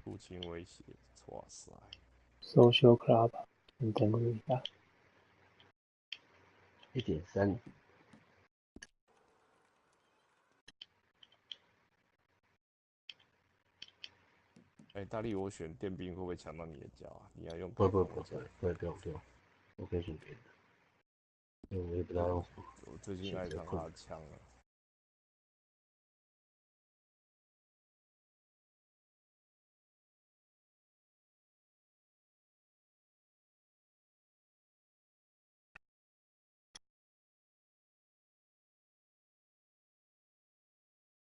入侵威胁，哇塞 ！Social Club， 你登录一下。1.3。大力，我选电兵会不会抢到你的脚啊？你要用不会，不用，我可以选别的。因为我也不知道用什么。我最近爱上他的枪了。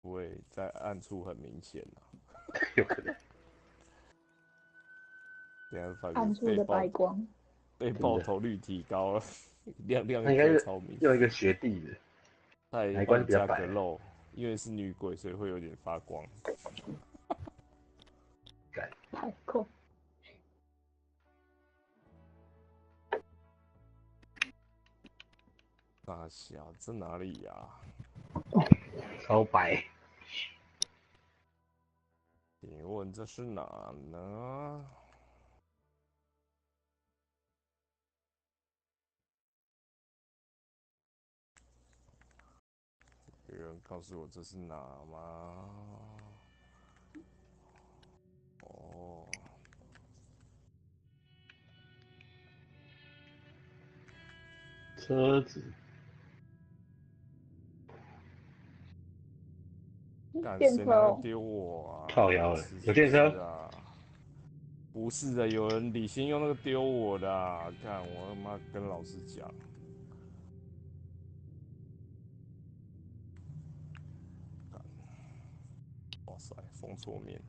不会在暗处很明显啊。有可能。暗处的白光，被爆头率提高了，亮一颗超明显。用一个学弟的，他关比较白。加个肉，因为是女鬼，所以会有点发光。太酷！大小这哪里呀、超白。请问这是哪呢？有人告诉我这是哪吗？哦，车子。干电车谁拿来丢我啊？靠腰了，有电车啊？不是的，有人李先用那个丢我的啊！看我他妈跟老师讲。哇塞，封错面。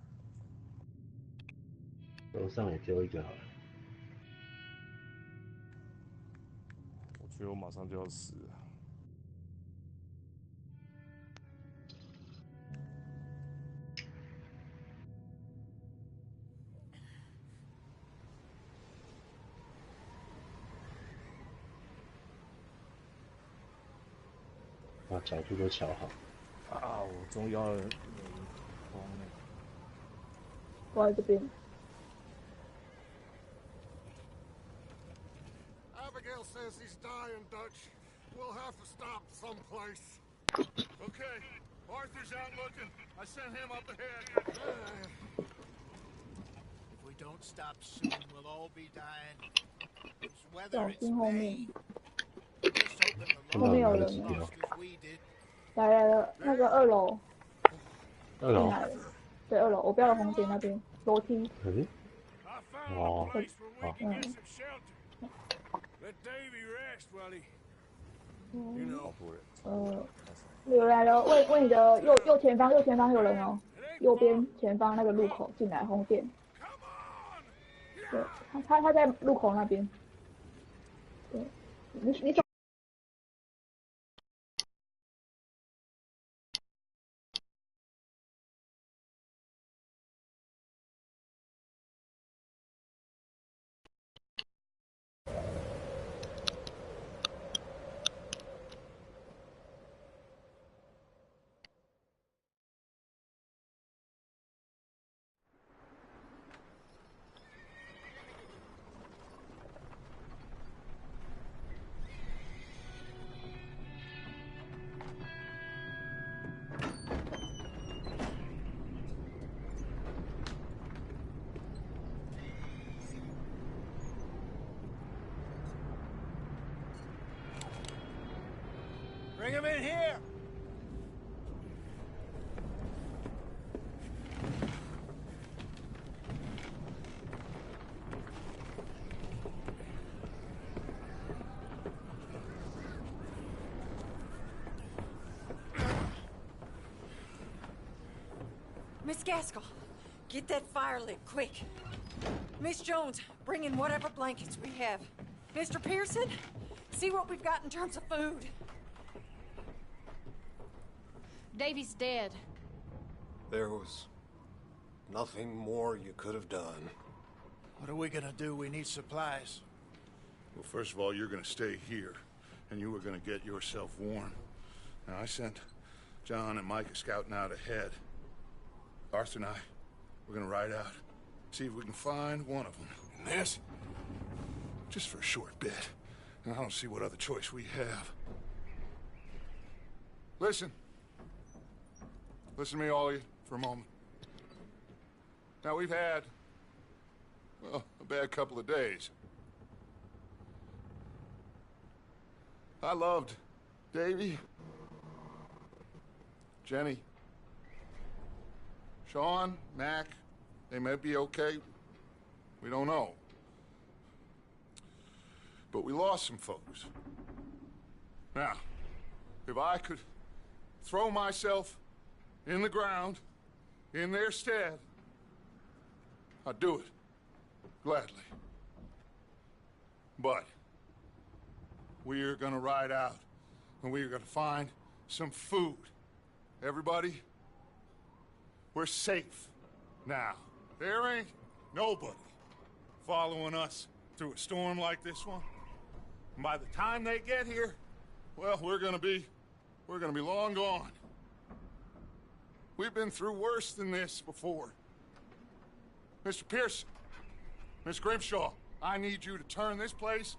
楼上也丢一个好了。我觉得我马上就要死了。把角度都调好。啊！我终于要了光了。我在这边。Abigail says he's dying, Dutch. We'll have to stop someplace. Okay, Arthur's out looking. I sent him up ahead. If we don't stop soon, we'll all be dying. It's 小 whether it's 心后面， just hoping the 后面有 Lord 人 was 了， lost as we did. 来了，那个2楼2楼。进来了，对，2楼，我标了红点那边楼梯。哦，好。Let Davy rest while he, 有人来了，问你的右前方有人哦，右边前方那个路口进来红点。对，他在路口那边。对，你走。Bring him in here! Miss Gaskell, get that fire lit, quick. Miss Jones, bring in whatever blankets we have. Mr. Pearson, see what we've got in terms of food. Davy's dead. There was nothing more you could have done. What are we gonna do? We need supplies. Well, first of all, you're gonna stay here, and you were gonna get yourself warm. Now, I sent John and Micah scouting out ahead. Arthur and I, we're gonna ride out, See if we can find one of them. And this? Just for a short bit. And I don't see what other choice we have. Listen. Listen to me, all of you, for a moment. Now, we've had, well, a bad couple of days. I loved Davy, Jenny, Sean, Mac. They may be okay. We don't know. But we lost some folks. Now, if I could throw myself in the ground in their stead, I'd do it. Gladly. But we're gonna ride out and we're gonna find some food. Everybody, we're safe now. There ain't nobody following us through a storm like this one. And by the time they get here, well, we're gonna be long gone. We've been through worse than this before. Mr. Pearson, Miss Grimshaw, I need you to turn this place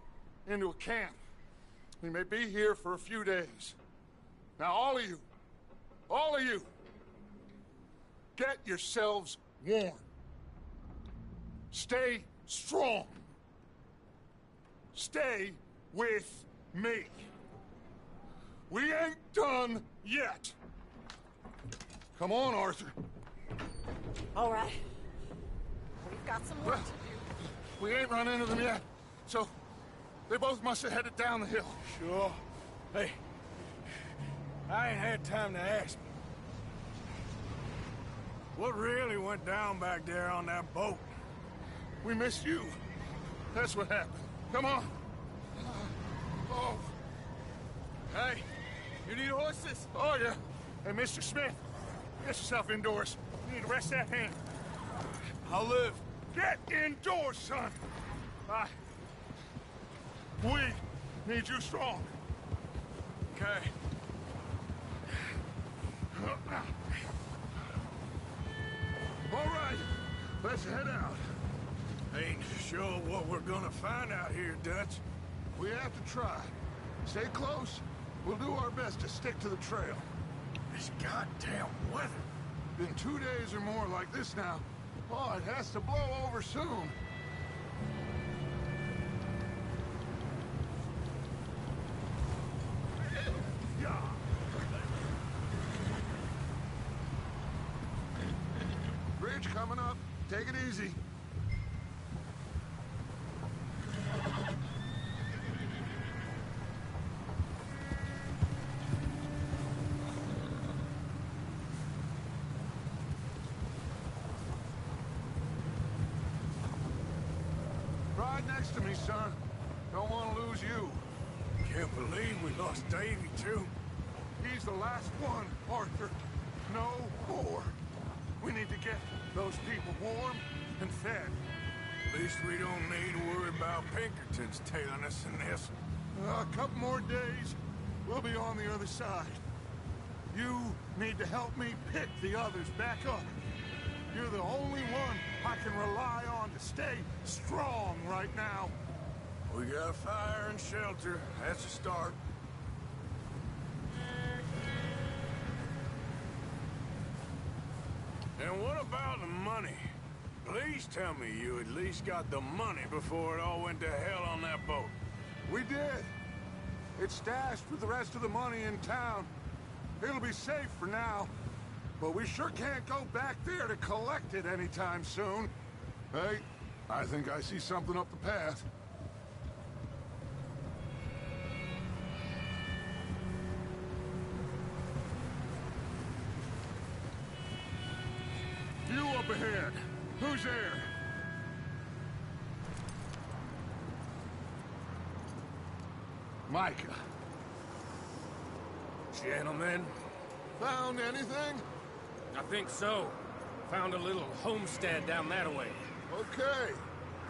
into a camp. We may be here for a few days. Now, all of you, get yourselves warm. Stay strong. Stay with me. We ain't done yet. Come on, Arthur. All right. We've got some work to do. We ain't run into them yet, so they both must have headed down the hill. Sure. Hey, I ain't had time to ask. What really went down back there on that boat? We missed you. That's what happened. Come on. Oh. Hey, you need horses? Oh, yeah. Hey, Mr. Smith, get yourself indoors. You need to rest that hand. I'll live. Get indoors, son. We need you strong. Okay. All right, let's head out. Ain't sure what we're gonna find out here, Dutch. We have to try. Stay close. We'll do our best to stick to the trail. This goddamn weather. Been 2 days or more like this now. Oh, it has to blow over soon. Yeah. Bridge coming up. Take it easy. Ride next to me, son. Don't want to lose you. Can't believe we lost Davy, too. He's the last one, Arthur. No more. We need to get those people warm and fed. At least we don't need to worry about Pinkertons tailing us in this. A couple more days, we'll be on the other side. You need to help me pick the others back up. You're the only one I can rely on to stay strong right now. We got fire and shelter. That's a start. And what about the money? Please tell me you at least got the money before it all went to hell on that boat. We did. It's stashed with the rest of the money in town. It'll be safe for now. But we sure can't go back there to collect it anytime soon. Hey, I think I see something up the path. You up ahead. Who's there? Micah. Gentlemen, Found anything? I think so. Found a little homestead down that way. Okay.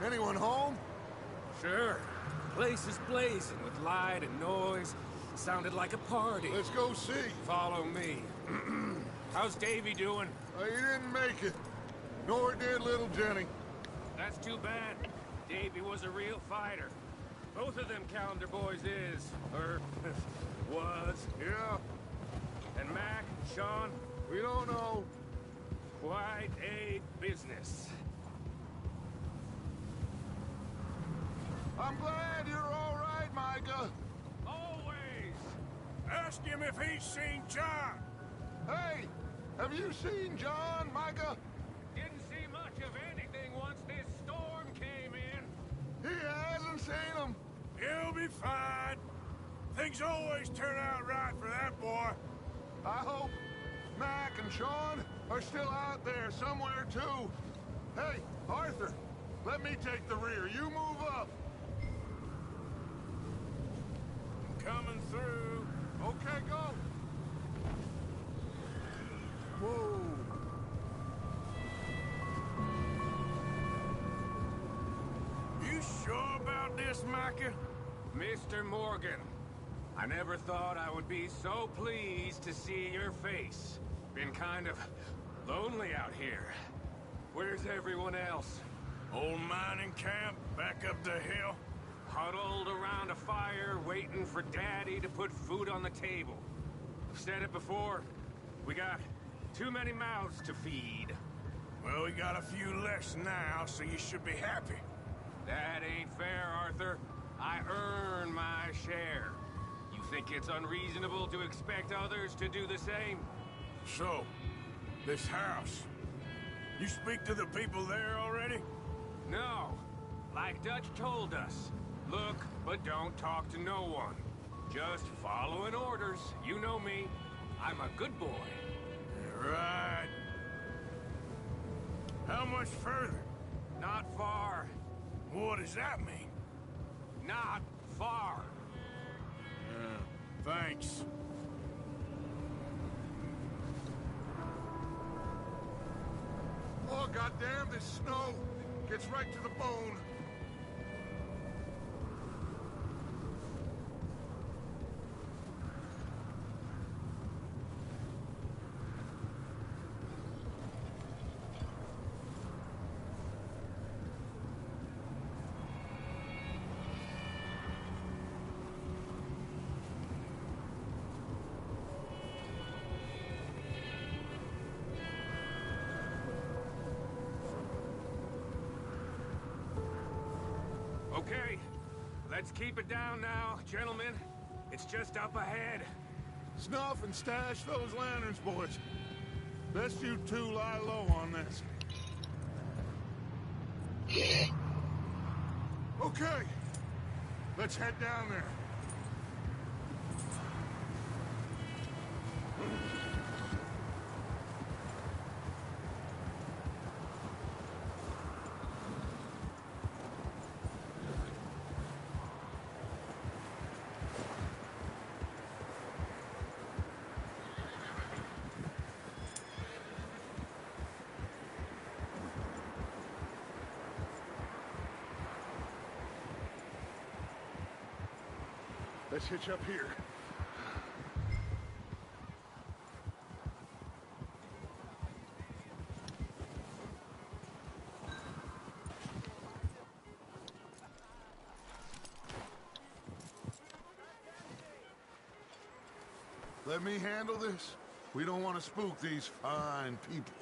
Anyone home? Sure. Place is blazing with light and noise. Sounded like a party. Let's go see. Follow me. How's Davy doing? He didn't make it. Nor did little Jenny. That's too bad. Davy was a real fighter. Both of them calendar boys is, or was. Yeah, And Mac, Sean, we don't know. quite a business. I'm glad you're all right, Micah. Always! Ask him if he's seen John. Hey, have you seen John, Micah? Didn't see much of anything once this storm came in. He hasn't seen him. He'll be fine. Things always turn out right for that boy. I hope Mac and Sean are still out there somewhere, too. Hey, Arthur, let me take the rear. You move up. Coming through. Okay, go. Whoa. You sure about this, Micah? Mr. Morgan, I never thought I would be so pleased to see your face. Been kind of lonely out here. Where's everyone else? Old mining camp back up the hill. Huddled around a fire, waiting for Daddy to put food on the table. I've said it before, we got too many mouths to feed. Well, we got a few less now, so you should be happy. That ain't fair, Arthur. I earn my share. You think it's unreasonable to expect others to do the same? So, this house. You speak to the people there already? No. Like Dutch told us. Look, but don't talk to no one. Just following orders. You know me. I'm a good boy. Right. How much further? Not far. What does that mean? Not far. Thanks. Oh, goddamn, this snow gets right to the bone. Okay, let's keep it down now, gentlemen. It's just up ahead. Snuff and stash those lanterns, boys. Best you two lie low on this. Okay, let's head down there. Let's hitch up here. Let me handle this. We don't want to spook these fine people.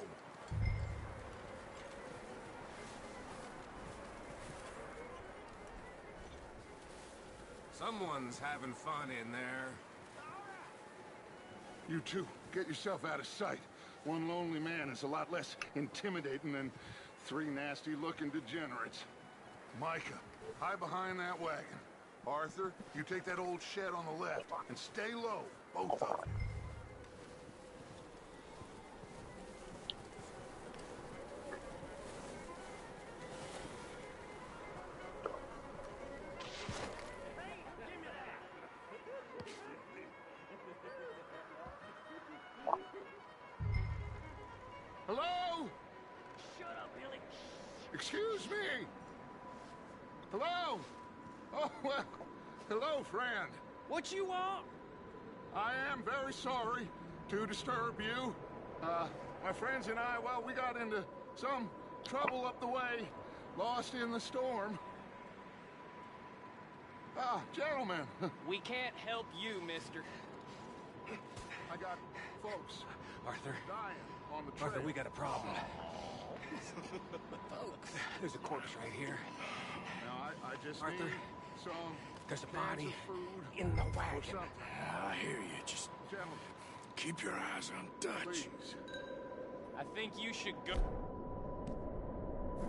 Someone's having fun in there. You two, get yourself out of sight. One lonely man is a lot less intimidating than three nasty-looking degenerates. Micah, hide behind that wagon. Arthur, you take that old shed on the left, and stay low, both of you. Hello? Shut up, Billy. Excuse me? Hello? Oh, well, hello, friend. What you want? I am very sorry to disturb you. My friends and I, well, we got into some trouble up the way. Lost in the storm. Ah, gentlemen. We can't help you, mister. I got folks Arthur. dying on the trail. Arthur, we got a problem. Folks. There's a corpse right here. Now, I just Arthur, need some there's a cans body of food in the or wagon. something. I hear you. Just Gentlemen, keep your eyes on Dutch. please. I think you should go,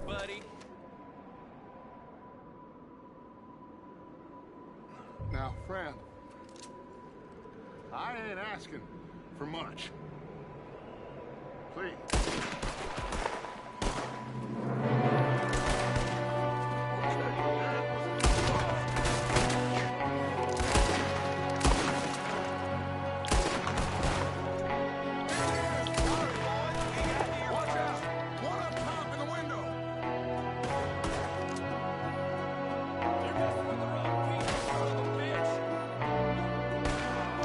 buddy. Now, friend, I ain't asking for much. Please. Watch out! One up top in the window! You're messing with the wrong people, son of a bitch!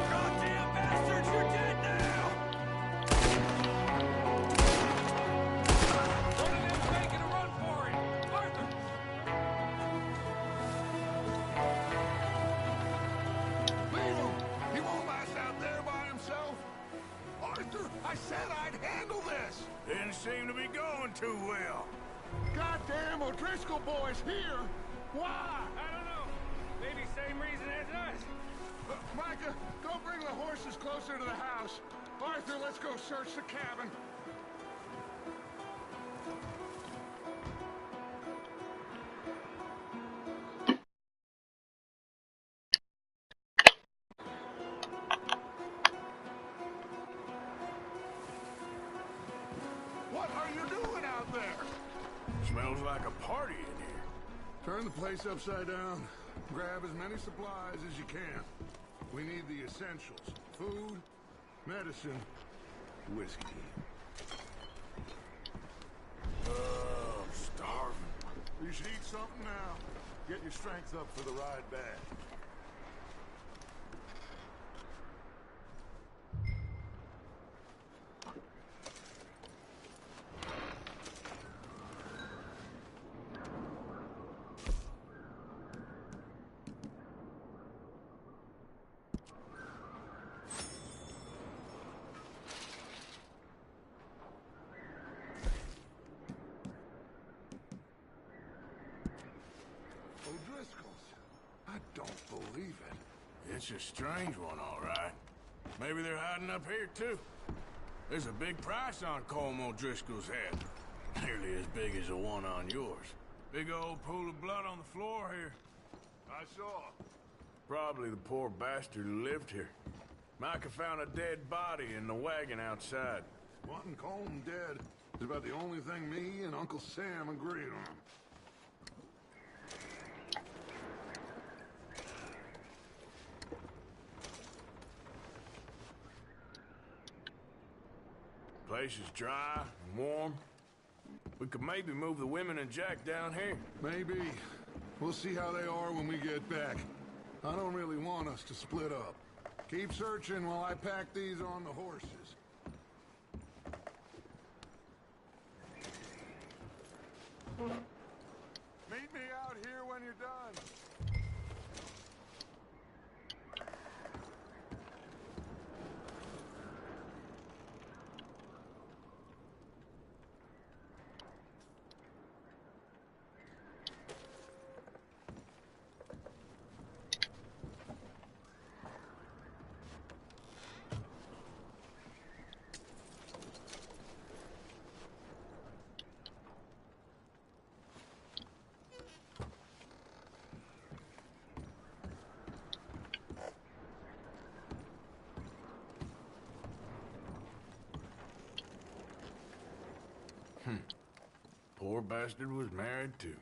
Goddamn bastards, you're dead now! One of them's making a run for it! Arthur! Leave him! He won't last out there by himself! Arthur, I said I'd handle this! Didn't seem to be going too well. Goddamn O'Driscoll boys here! Why? I don't know. Maybe same reason as us. Micah, go bring the horses closer to the house. Arthur, let's go search the cabin. What are you doing out there? Smells like a party in here. Turn the place upside down. Grab as many supplies as you can. We need the essentials. Food, medicine, whiskey. I'm starving. You should eat something now. Get your strength up for the ride back. O'Driscoll's. I don't believe it. It's a strange one, all right. Maybe they're hiding up here, too. There's a big price on Colm O'Driscoll's head. Nearly as big as the one on yours. Big old pool of blood on the floor here. I saw. Probably the poor bastard who lived here. Micah found a dead body in the wagon outside. Wanting Colm dead is about the only thing me and Uncle Sam agreed on. Place is dry and warm. We could maybe move the women and Jack down here. Maybe. We'll see how they are when we get back. I don't really want us to split up. Keep searching while I pack these on the horses. Meet me out here when you're done. Poor bastard was married too.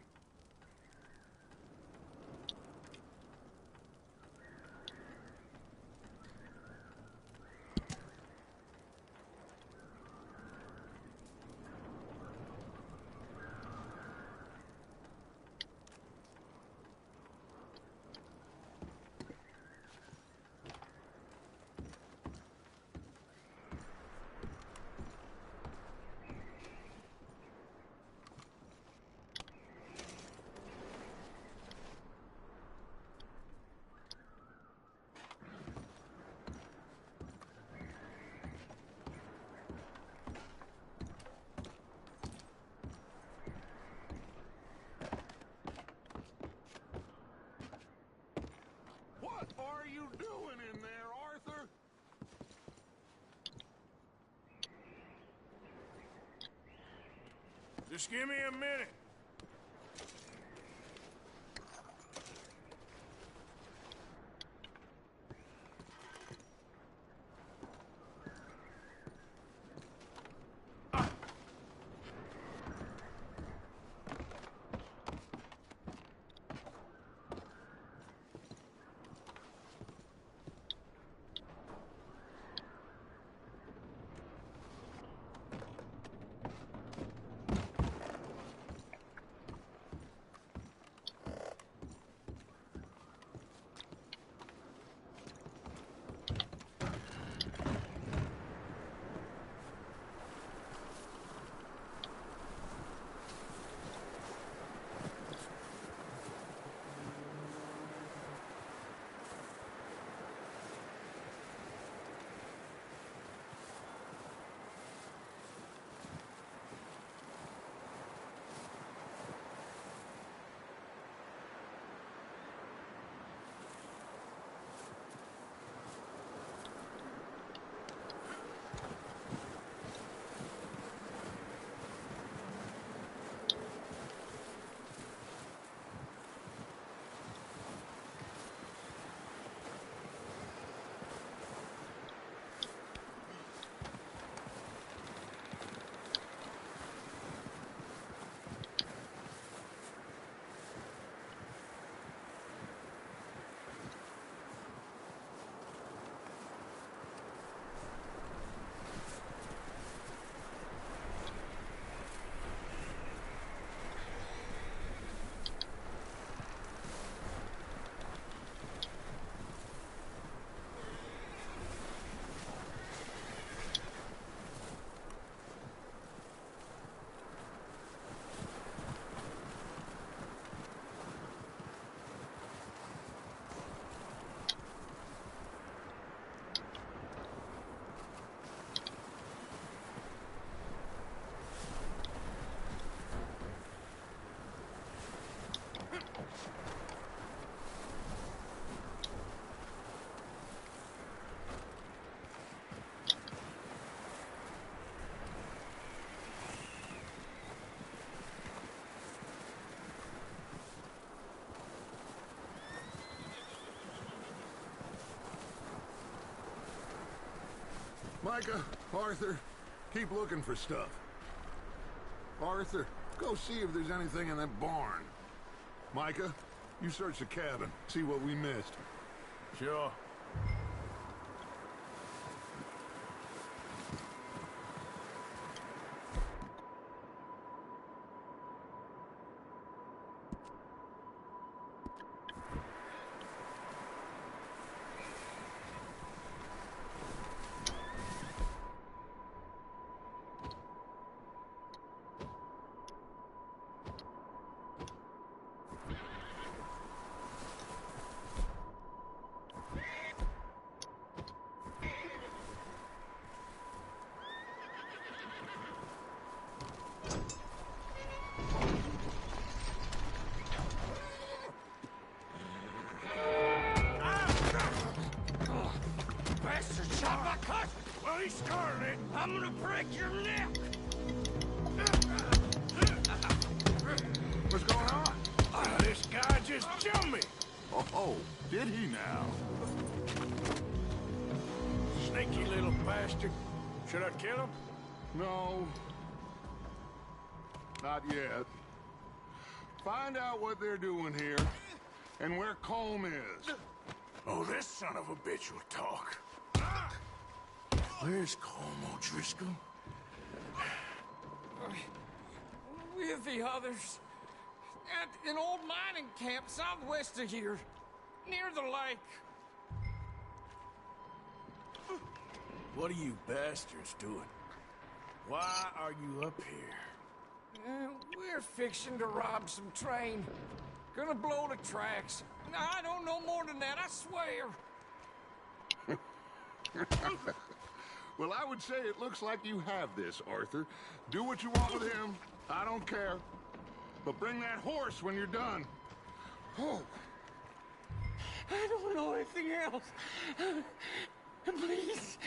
Just give me a minute. Micah, Arthur, keep looking for stuff. Arthur, go see if there's anything in that barn. Micah, you search the cabin, see what we missed. Sure. Bastard shot my cousin! Well, he started it. I'm gonna break your neck! What's going on? This guy just jumped me. Oh, did he now? Sneaky little bastard. Should I kill him? No. Not yet. Find out what they're doing here and where Colm is. Oh, this son of a bitch will talk. Where's Colm O'Driscoll? With the others. At an old mining camp southwest of here. Near the lake. What are you bastards doing? Why are you up here? We're fixing to rob some train. Gonna blow the tracks. I don't know more than that, I swear. Well, I would say it looks like you have this, Arthur. Do what you want with him. I don't care. But bring that horse when you're done. Oh. I don't know anything else. Please.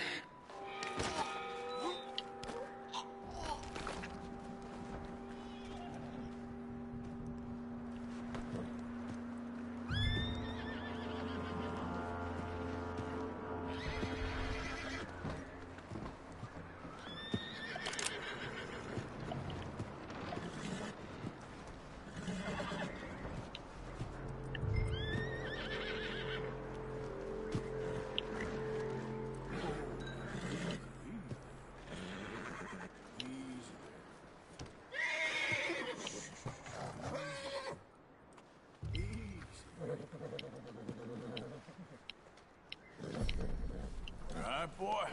boy.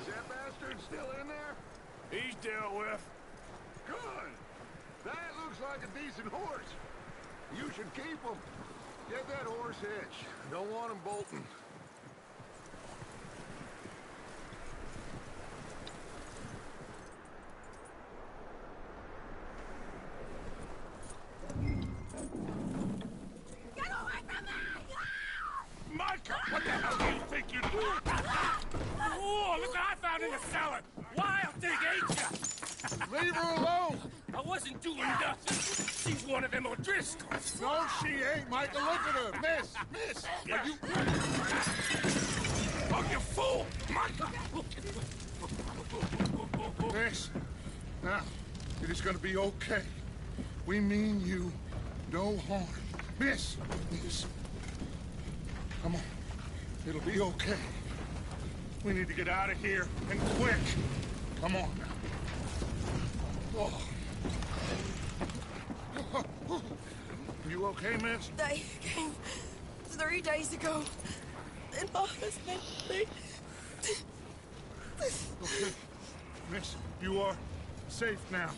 Is that bastard still in there? He's dealt with. Good. That looks like a decent horse. You should keep him. Get that horse hitched. Don't want him bolting. Micah, what the hell do you think you're doing? Oh, look what I found in the cellar. Wild thing, ain't ya? Leave her alone. I wasn't doing nothing. She's one of them O'Driscolls. No, she ain't, Micah. Look at her. Miss. Are you... Oh, you fool! Micah! Miss. Now, it is gonna be okay. We mean you no harm. Miss. Come on. It'll be okay. We need to get out of here, and quick. Come on now. Oh. You okay, miss? They came 3 days ago. And my husband, Okay. Miss, you are safe now.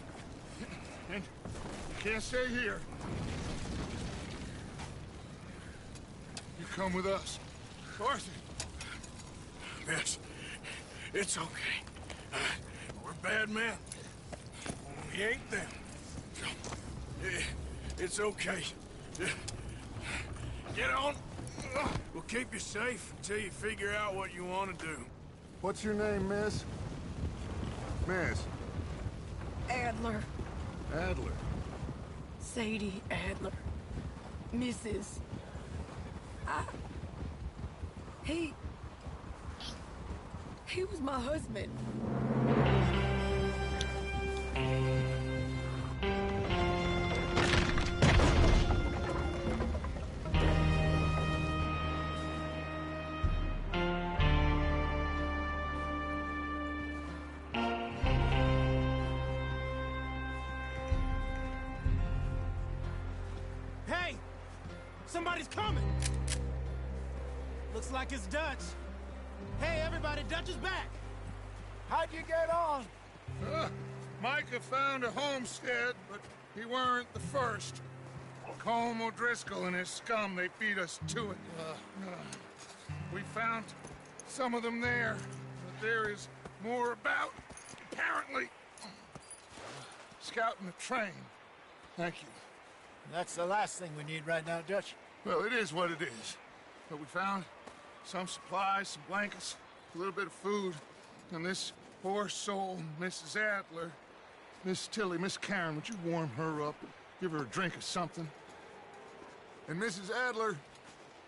And you can't stay here. You come with us. Arthur. Miss, it's okay. We're bad men. We ain't them. It's okay. Get on. We'll keep you safe until you figure out what you want to do. What's your name, miss? Miss. Adler, Adler. Sadie Adler, Mrs. He was my husband. Hey! Somebody's coming! Looks like it's Dutch. Hey, everybody, Dutch is back! How'd you get on? Micah found a homestead, but he weren't the first. Colm O'Driscoll and his scum, they beat us to it. We found some of them there, but there is more about, apparently. Scouting the train. Thank you. That's the last thing we need right now, Dutch. Well, it is what it is. But we found some supplies, some blankets, a little bit of food, and this poor soul, Mrs. Adler, Miss Tilly, Miss Karen, would you warm her up? Give her a drink or something? And Mrs. Adler,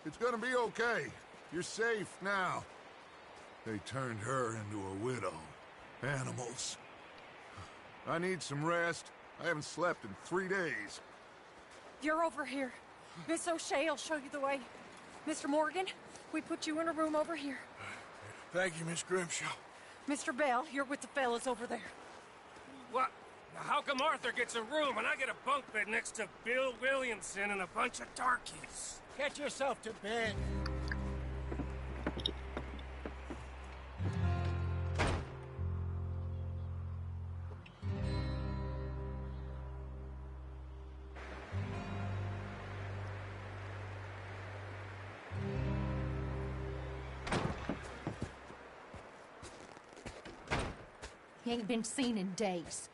it's gonna be okay. You're safe now. They turned her into a widow. Animals. I need some rest. I haven't slept in 3 days. You're over here. Miss O'Shea will show you the way. Mr. Morgan, we put you in a room over here. Thank you, Miss Grimshaw. Mr. Bell, you're with the fellas over there. What? How come Arthur gets a room and I get a bunk bed next to Bill Williamson and a bunch of darkies? Get yourself to bed. He ain't been seen in days.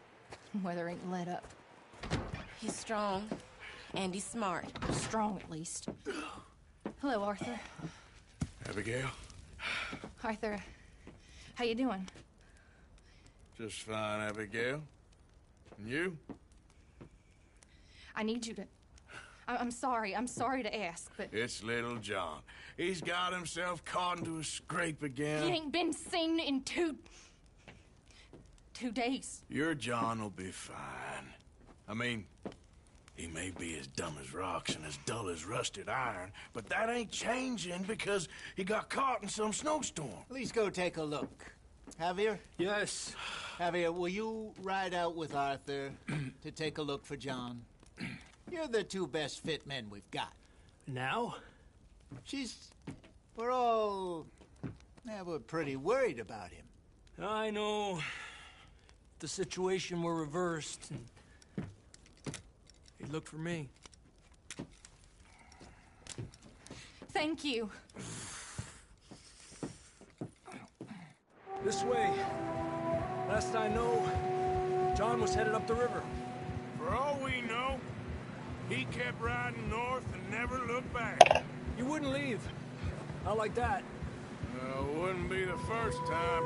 Weather ain't let up. He's strong, and he's smart. Strong, at least. Hello, Arthur. Abigail? Arthur, how you doing? Just fine, Abigail. And you? I need you to... I'm sorry to ask, but... It's little John. He's got himself caught into a scrape again. He ain't been seen in 2 days. Your John will be fine. I mean, He may be as dumb as rocks and as dull as rusted iron, but that ain't changing because he got caught in some snowstorm. Please go take a look. Javier? Yes. Javier, will you ride out with Arthur to take a look for John? You're the two best fit men we've got. Now? We're all... Yeah, we're pretty worried about him. I know. If the situation were reversed, he'd look for me. Thank you. This way. Last I know, John was headed up the river. For all we know, he kept riding north and never looked back. You wouldn't leave. Not like that. Wouldn't be the first time.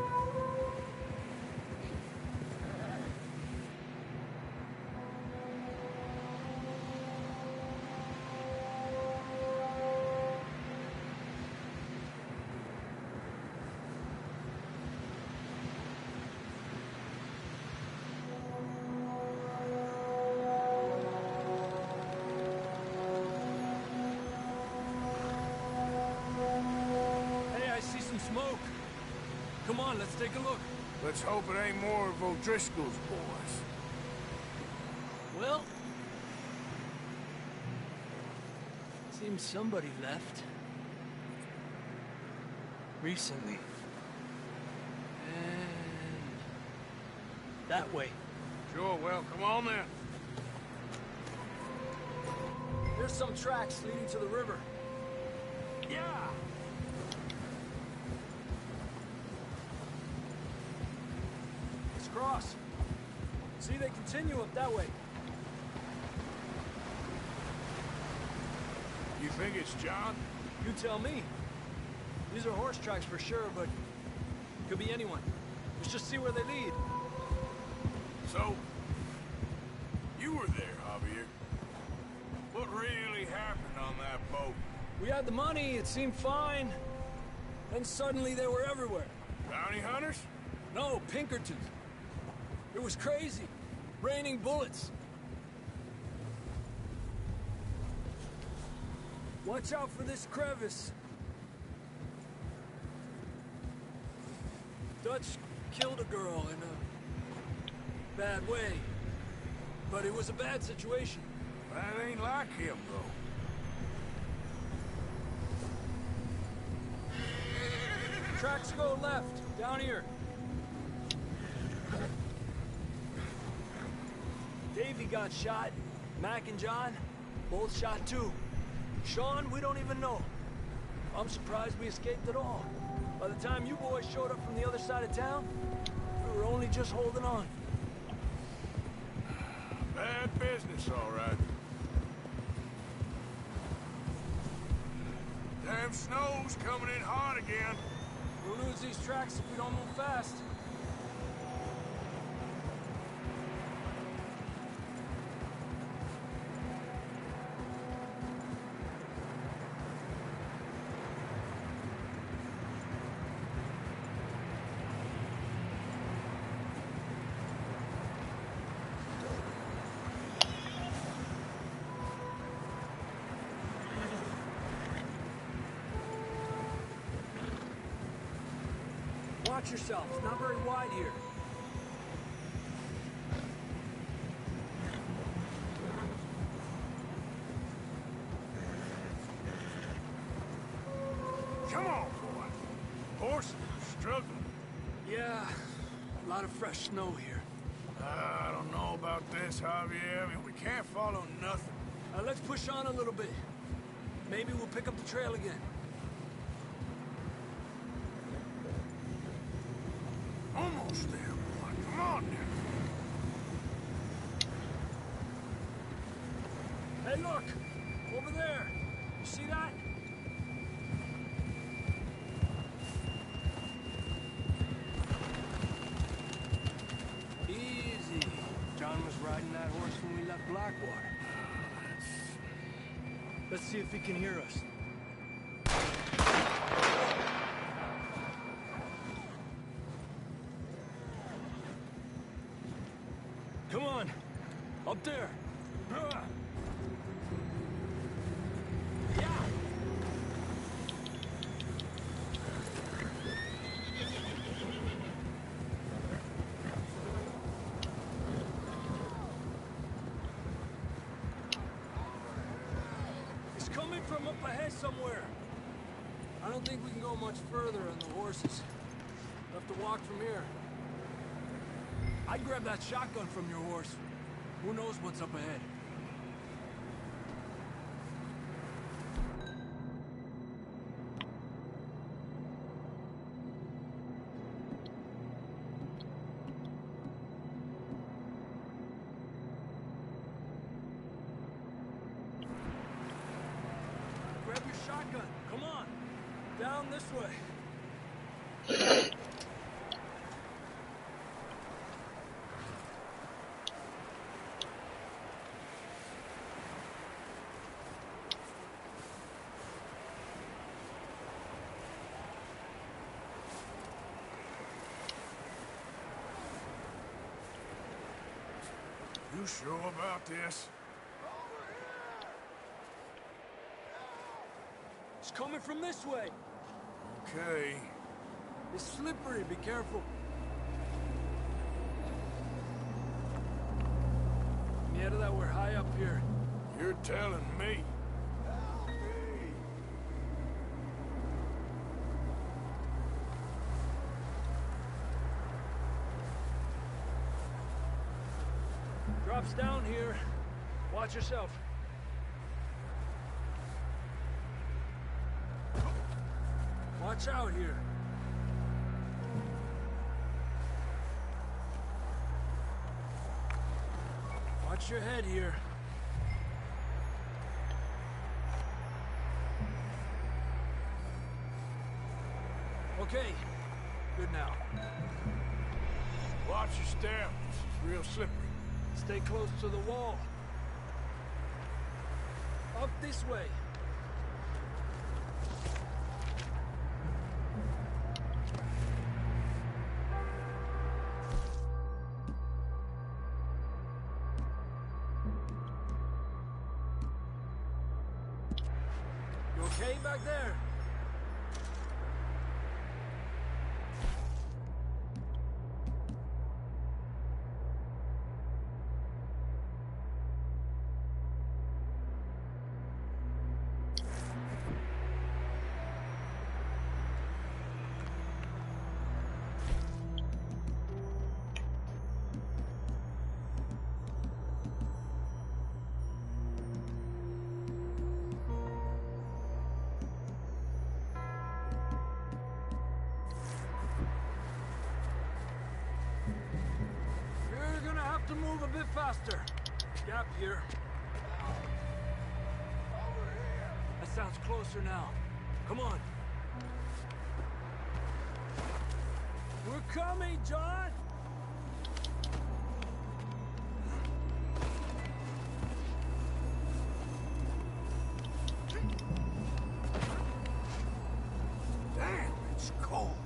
Smoke. Come on, let's take a look. Let's hope it ain't more of O'Driscoll's boys. Well, seems somebody left. Recently. And that way. Sure, well, come on then. There's some tracks leading to the river. Yeah! Cross. See, they continue up that way. You think it's John? You tell me. These are horse tracks for sure, but could be anyone. Let's just see where they lead. So, you were there, Javier. What really happened on that boat? We had the money, it seemed fine. Then suddenly they were everywhere. Bounty hunters? No, Pinkertons. It was crazy. Raining bullets. Watch out for this crevice. Dutch killed a girl in a bad way. But it was a bad situation. That ain't like him, though. Tracks go left, down here. Davey got shot. Mac and John, both shot too. Sean, we don't even know. I'm surprised we escaped at all. By the time you boys showed up from the other side of town, we were only just holding on. Bad business, all right. Damn snow's coming in hard again. We'll lose these tracks if we don't move fast. Watch yourself. It's not very wide here. Come on, boy. Horses are struggling. Yeah, a lot of fresh snow here. I don't know about this, Javier. I mean, we can't follow nothing. Let's push on a little bit. Maybe we'll pick up the trail again. Almost there, boy. Come on now. Hey, look! Over there! You see that? Easy. John was riding that horse when we left Blackwater. Let's see if he can hear us. Come on! Up there! ahead somewhere. I don't think we can go much further on the horses. We'll have to walk from here. I'd grab that shotgun from your horse. Who knows what's up ahead? Grab your shotgun. Come on. Down this way. You sure about this? It's coming from this way. Okay. It's slippery. Be careful. Yeah, that we're high up here. You're telling me. Drops down here. Watch yourself. Watch out here. Watch your head here. Okay. Good now. Watch your step. It's real slippery. Stay close to the wall. Up this way. You okay back there? To move a bit faster. Gap here. That sounds closer now. Come on. We're coming, John! Damn, it's cold.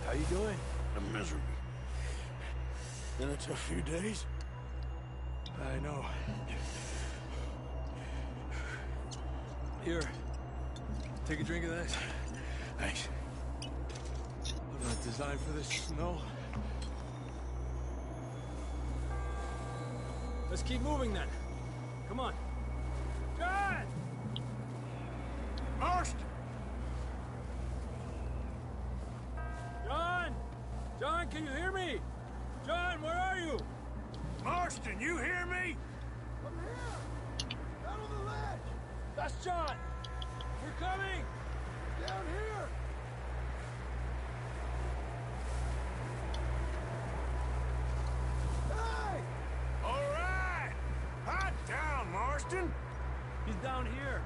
How you doing? I'm miserable. Been a tough few days. I know. Here. Take a drink of that. Thanks. Not designed for this snow. Let's keep moving then. Come on. John! Marston! John! John, can you hear me? John, where are you? Marston, you hear me? I'm here! Down on the ledge! That's John! We're coming! Down here! Hey! All right! Hot down, Marston! He's down here.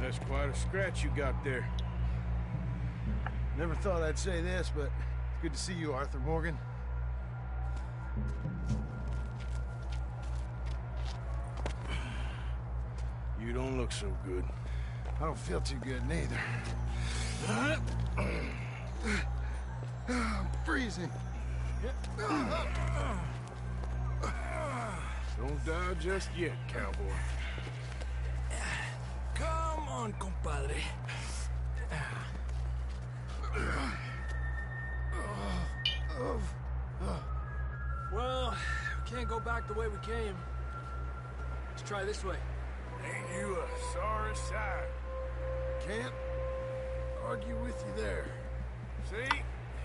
That's quite a scratch you got there. Never thought I'd say this, but it's good to see you, Arthur Morgan. You don't look so good. I don't feel too good, neither. I'm freezing. Don't die just yet, cowboy. on, compadre. Well, we can't go back the way we came. Let's try this way. Ain't you a sorry sight? Can't argue with you there. See?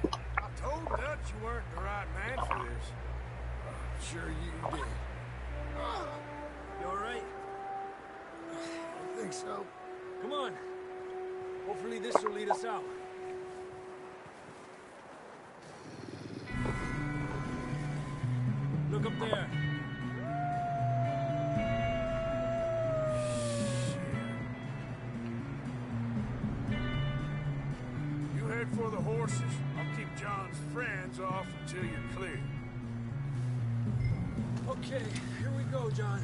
I told Dutch you weren't the right man for this. Sure you did. You alright? I think so. Come on. Hopefully this will lead us out. Look up there. You head for the horses. I'll keep John's friends off until you're clear. Okay, here we go, John.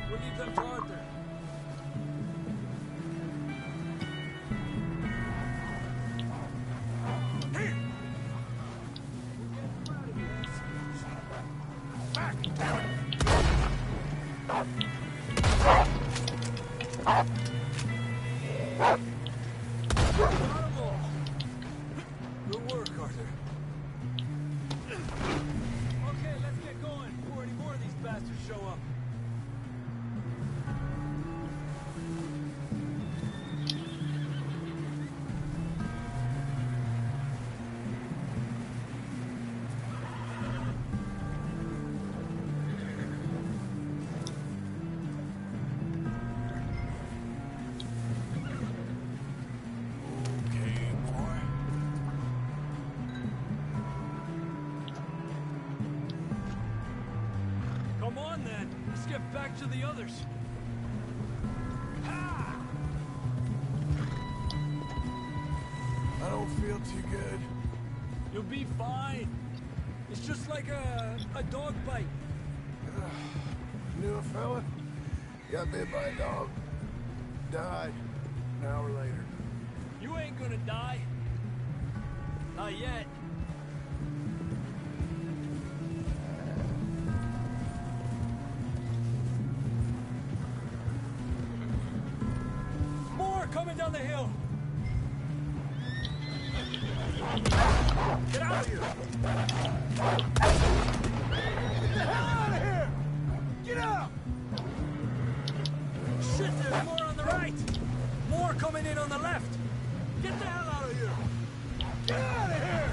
We'll leave them to Arthur. Here! Back! Incredible! Good work, Arthur. Okay, let's get going before any more of these bastards show up. Okay, boy. Come on, then. Let's get back to the others. I don't feel too good. You'll be fine. It's just like a dog bite. Knew a fella? Got bit by a dog. Died an hour later. You ain't gonna die. Not yet. More coming down the hill. Get out of here! Get the hell out of here! Get out! Shit, there's more on the right. More coming in on the left. Get the hell out of here! Get out of here!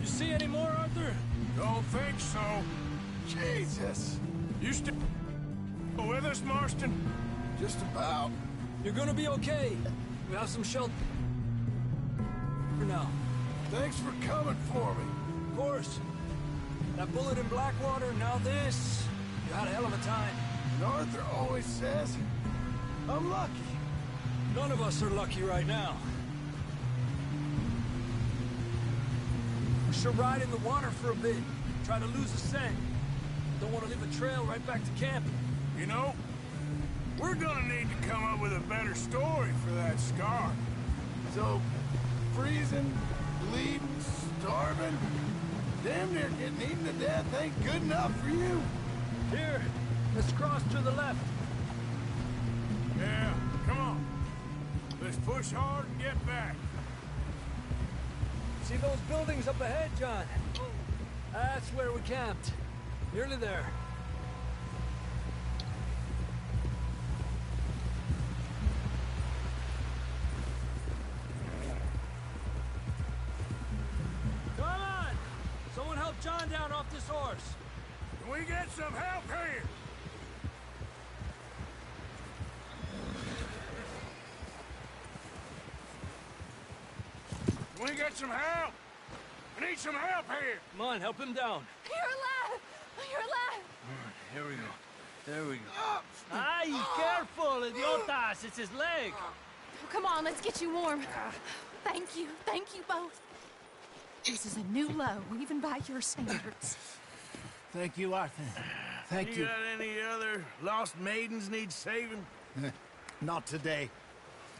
You see any more, Arthur? Don't think so. Jesus! You still with us, Marston? Just about. You're gonna be okay. We have some shelter for now. Thanks for coming for me. Of course. That bullet in Blackwater, now this. You had a hell of a time. And Arthur always says, I'm lucky. None of us are lucky right now. We should ride in the water for a bit. Try to lose the scent. Don't want to leave a trail right back to camp. You know, we're gonna need to come up with a better story for that scar. So, freezing, bleeding, starving, damn near getting eaten to death ain't good enough for you. Here, let's cross to the left. Yeah, come on. Let's push hard and get back. See those buildings up ahead, John? That's where we camped. Nearly there. Come on! Someone help John down off this horse. Can we get some help here? Can we get some help? I need some help here. Come on, help him down. You're alive! You're alive! Here we go. There we go. Ay, careful, idiotas! It's his leg. Oh, come on, let's get you warm. Thank you both. This is a new low, even by your standards. Thank you, Arthur. Thank you. You got any other lost maidens need saving? Not today.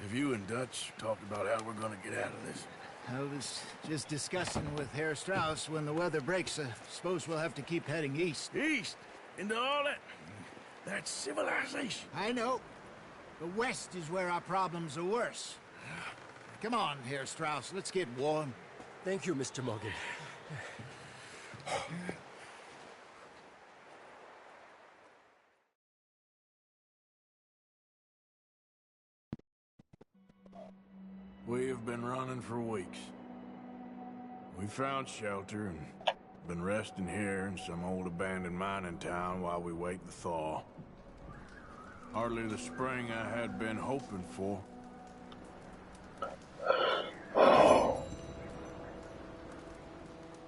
Have you and Dutch talked about how we're gonna get out of this? I was just discussing with Herr Strauss when the weather breaks. I suppose we'll have to keep heading east. East? Into all that... That's civilization. I know. The west is where our problems are worse. Come on, Herr Strauss, let's get warm. Thank you, Mr. Morgan. We've been running for weeks. We found shelter and been resting here in some old abandoned mining town while we wait the thaw. Hardly the spring I had been hoping for.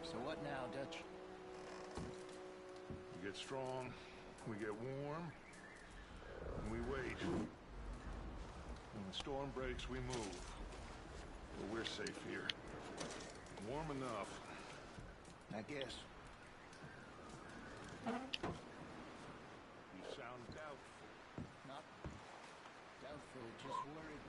So what now, Dutch? We get strong, we get warm, and we wait. When the storm breaks, we move. But we're safe here. Warm enough. I guess. You sound doubtful. Not doubtful, just worried.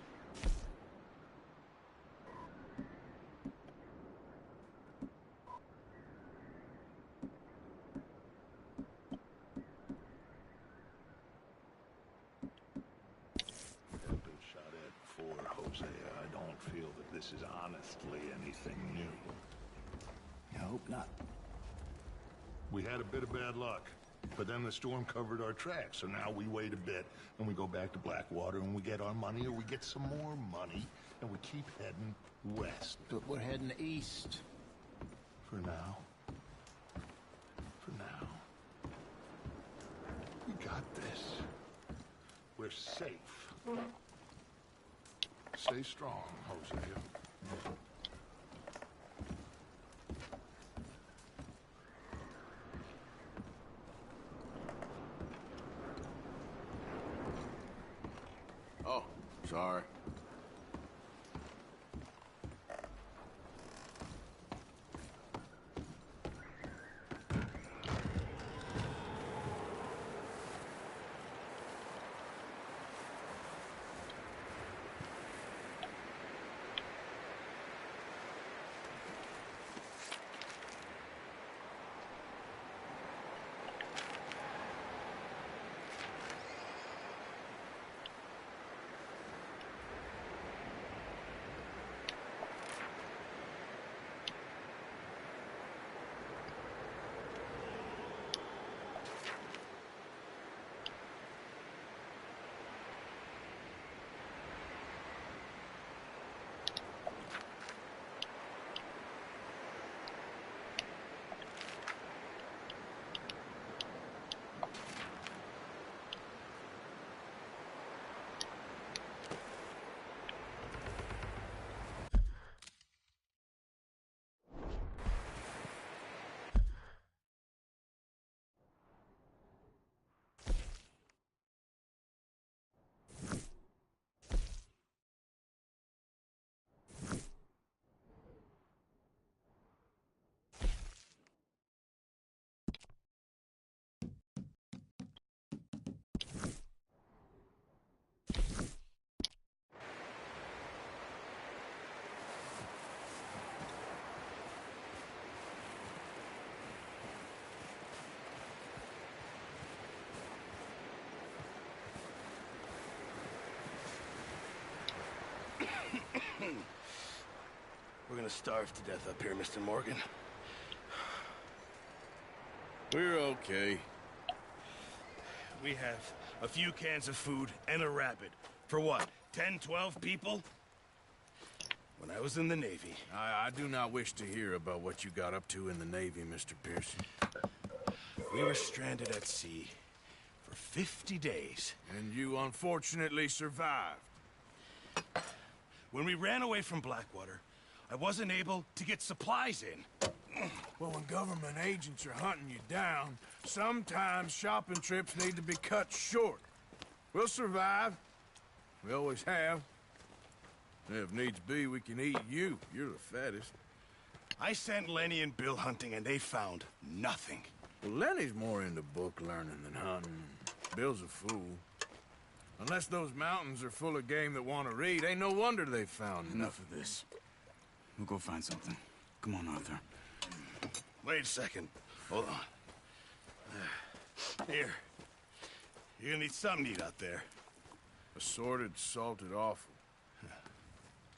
I've been shot at before, Hosea. I don't feel that this is honestly anything new. I hope not. We had a bit of bad luck, but then the storm covered our tracks, so now we wait a bit, and we go back to Blackwater, and we get our money, or we get some more money, and we keep heading west. But we're heading east. For now. For now. We got this. We're safe. Stay strong, Hosea. Oh, sorry. We're gonna starve to death up here, Mr. Morgan. We're okay. We have a few cans of food and a rabbit. For what, 10, 12 people? When I was in the Navy... I do not wish to hear about what you got up to in the Navy, Mr. Pearson. We were stranded at sea for 50 days. And you unfortunately survived. When we ran away from Blackwater, I wasn't able to get supplies in. Well, when government agents are hunting you down, sometimes shopping trips need to be cut short. We'll survive. We always have. If needs be, we can eat you. You're the fattest. I sent Lenny and Bill hunting, and they found nothing. Well, Lenny's more into book learning than hunting. Bill's a fool. Unless those mountains are full of game that want to read, ain't no wonder they found Enough of this. We'll go find something. Come on, Arthur. Wait a second. Hold on. Here. You're gonna need something to eat out there. Assorted, salted offal.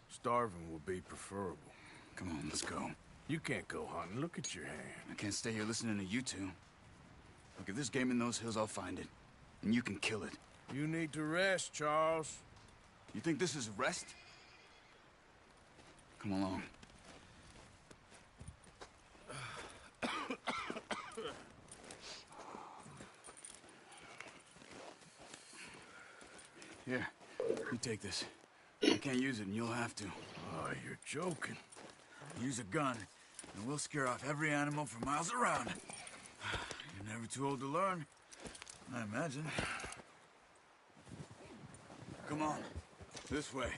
Starving would be preferable. Come on, let's go. You can't go hunting. Look at your hand. I can't stay here listening to you two. Look, if there's game in those hills, I'll find it. And you can kill it. You need to rest, Charles. You think this is rest? Come along. Here, you take this. I can't use it, and you'll have to. Oh, you're joking. Use a gun, and we'll scare off every animal for miles around. You're never too old to learn, I imagine. Come on, this way.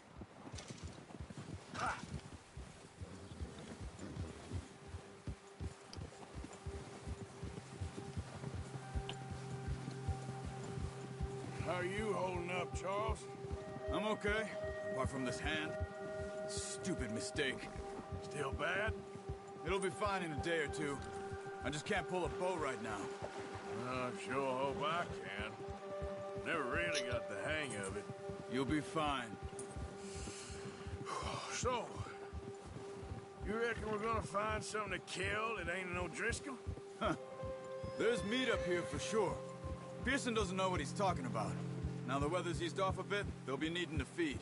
How are you holding up, Charles? I'm okay, apart from this hand. Stupid mistake. Still bad? It'll be fine in a day or two. I just can't pull a bow right now. I sure hope I can. Never really got the hang of it. You'll be fine. So, you reckon we're gonna find something to kill that ain't no Driscoll? Huh. There's meat up here for sure. Pearson doesn't know what he's talking about. Now the weather's eased off a bit, they'll be needing to feed.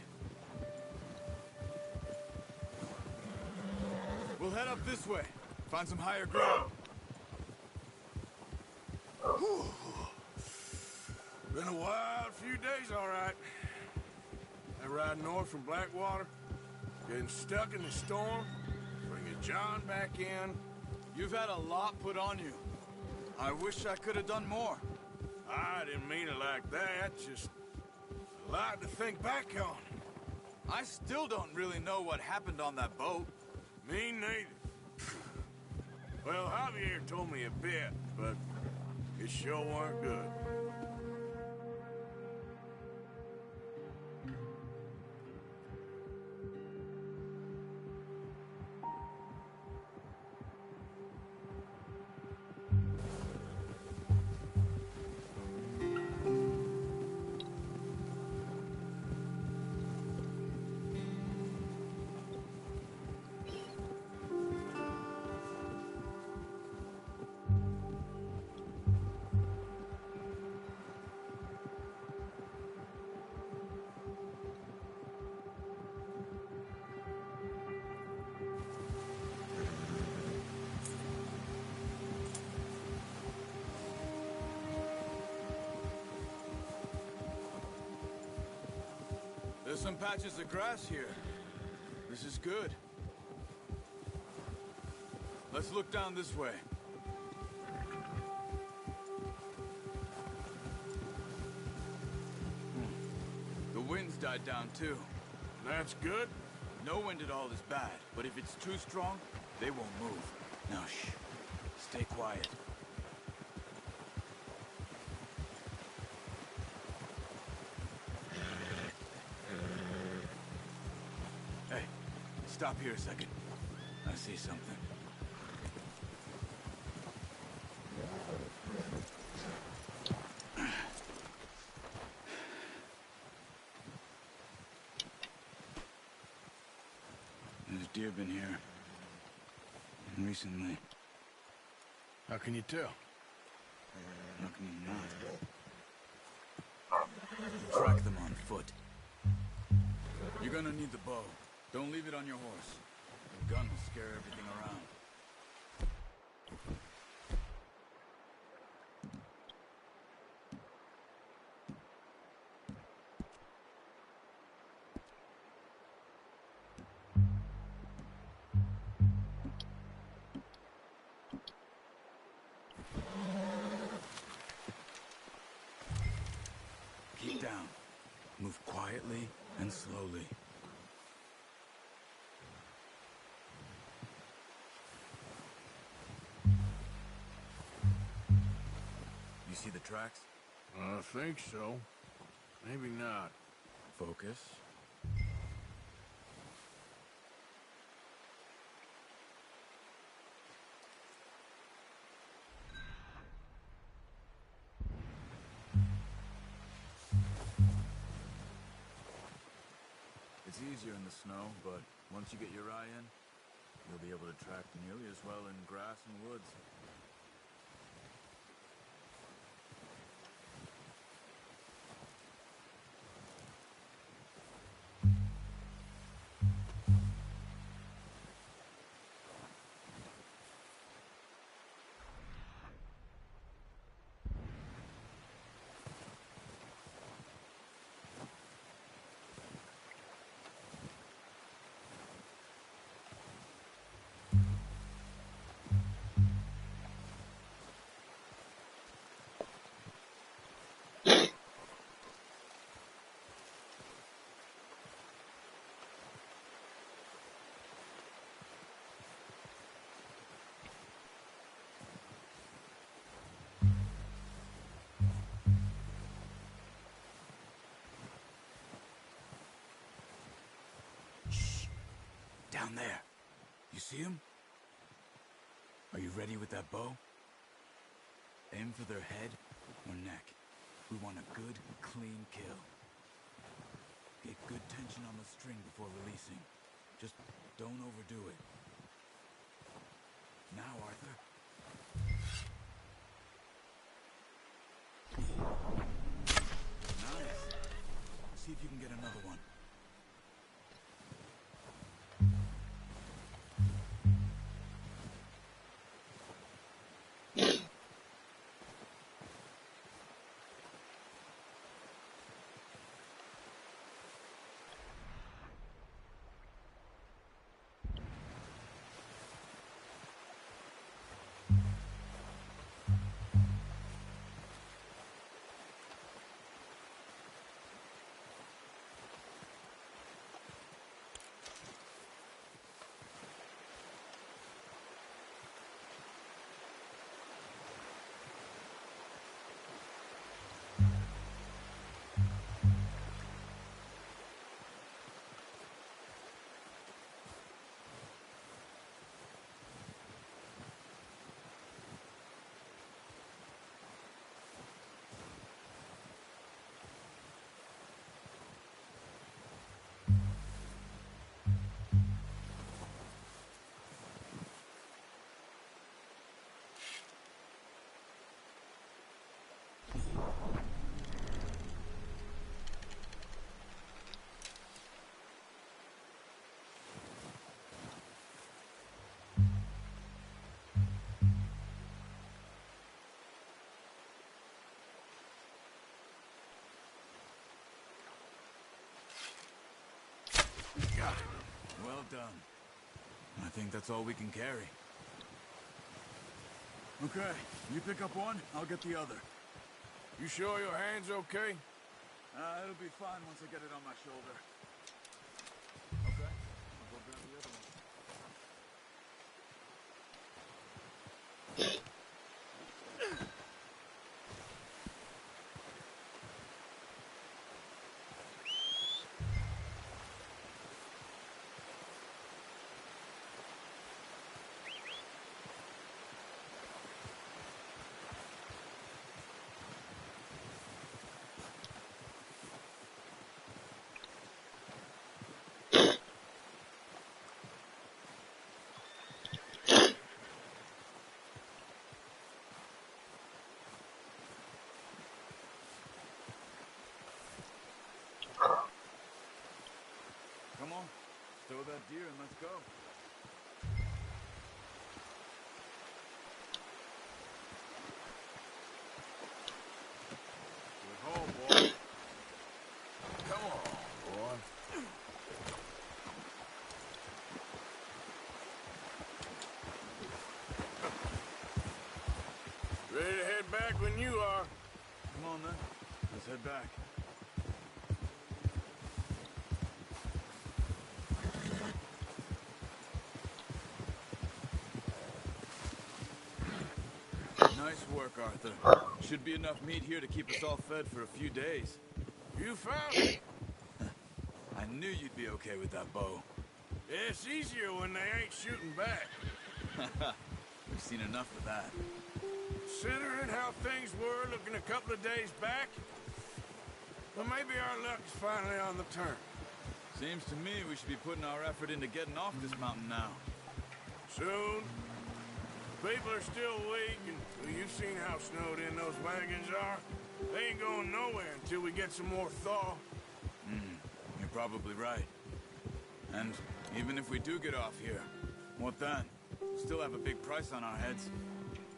We'll head up this way. Find some higher ground. Whew. Been a wild few days, all right. That ride north from Blackwater, getting stuck in the storm, bringing John back in. You've had a lot put on you. I wish I could have done more. I didn't mean it like that, just a lot to think back on. I still don't really know what happened on that boat. Me neither. Well, Javier told me a bit, but it sure weren't good. There's some patches of grass here. This is good. Let's look down this way. The wind's died down too. That's good? No wind at all is bad, but if it's too strong, they won't move. Now shh. Stay quiet. Hey, stop here a second. I see something. There's deer been here. Recently. How can you tell? How can you not? Track them on foot. You're gonna need the bow. Don't leave it on your horse. The gun will scare everything around. Keep down. Move quietly and slowly. You see the tracks? I think so. Maybe not. Focus. easier in the snow, but once you get your eye in, you'll be able to track nearly as well in grass and woods. Down there. You see him? Are you ready with that bow? Aim for their head or neck. We want a good, clean kill. Get good tension on the string before releasing. Just don't overdo it. Now, Arthur. Nice. See if you can get another one. Well done. I think that's all we can carry. Okay, you pick up one, I'll get the other. You sure your hand's okay? It'll be fine once I get it on my shoulder. Okay, I'll go grab the other one. Come on, stow that deer and let's go. Good haul, boy. Come on, boy. Ready to head back when you are. Come on then, let's head back. Nice work, Arthur. Should be enough meat here to keep us all fed for a few days. You found it. I knew you'd be okay with that bow. Yeah, it's easier when they ain't shooting back. We've seen enough of that. Considering how things were looking a couple of days back, well, maybe our luck's finally on the turn. Seems to me we should be putting our effort into getting off this mountain now. Soon. People are still weak, and well, you've seen how snowed in those wagons are. They ain't going nowhere until we get some more thaw. You're probably right. And even if we do get off here, what then? We'll still have a big price on our heads.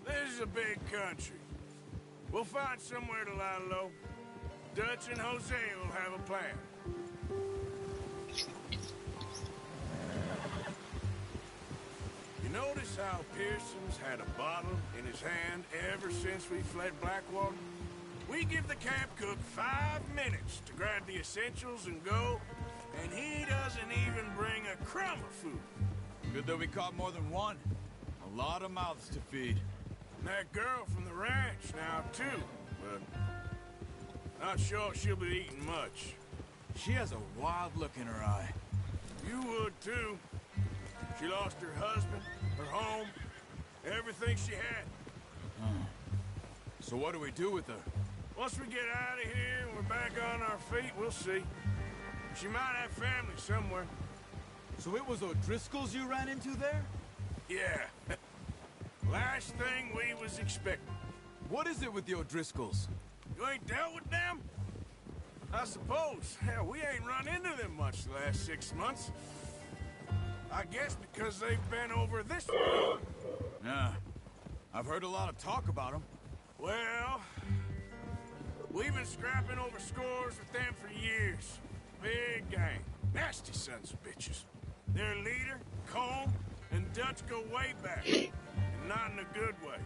This is a big country. We'll find somewhere to lie low. Dutch and Jose will have a plan. You notice how Pearson's had a bottle in his hand ever since we fled Blackwater? We give the camp cook 5 minutes to grab the essentials and go, and he doesn't even bring a crumb of food. Good that we caught more than one. A lot of mouths to feed. And that girl from the ranch now, too, but not sure she'll be eating much. She has a wild look in her eye. You would, too. She lost her husband, her home, everything she had. So what do we do with her? Once we get out of here and we're back on our feet, we'll see. She might have family somewhere. So it was O'Driscoll's you ran into there? Yeah. Last thing we was expecting. What is it with the O'Driscolls? You ain't dealt with them? I suppose. Hell, we ain't run into them much the last 6 months. I guess because they've been over this way. Yeah. I've heard a lot of talk about them. Well, we've been scrapping over scores with them for years. Big gang. Nasty sons of bitches. Their leader, Colm, and Dutch go way back. And not in a good way.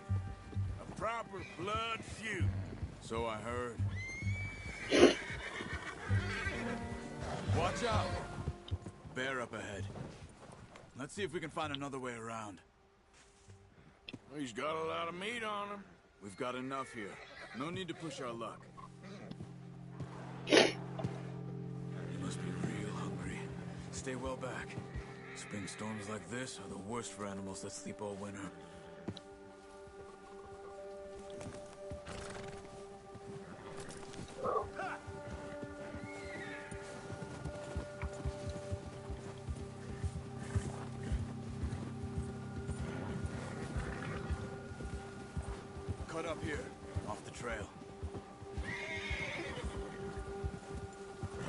A proper blood feud. So I heard. Watch out! Bear up ahead. Let's see if we can find another way around. He's got a lot of meat on him. We've got enough here. No need to push our luck. You must be real hungry. Stay well back. Spring storms like this are the worst for animals that sleep all winter. Cut up here, off the trail.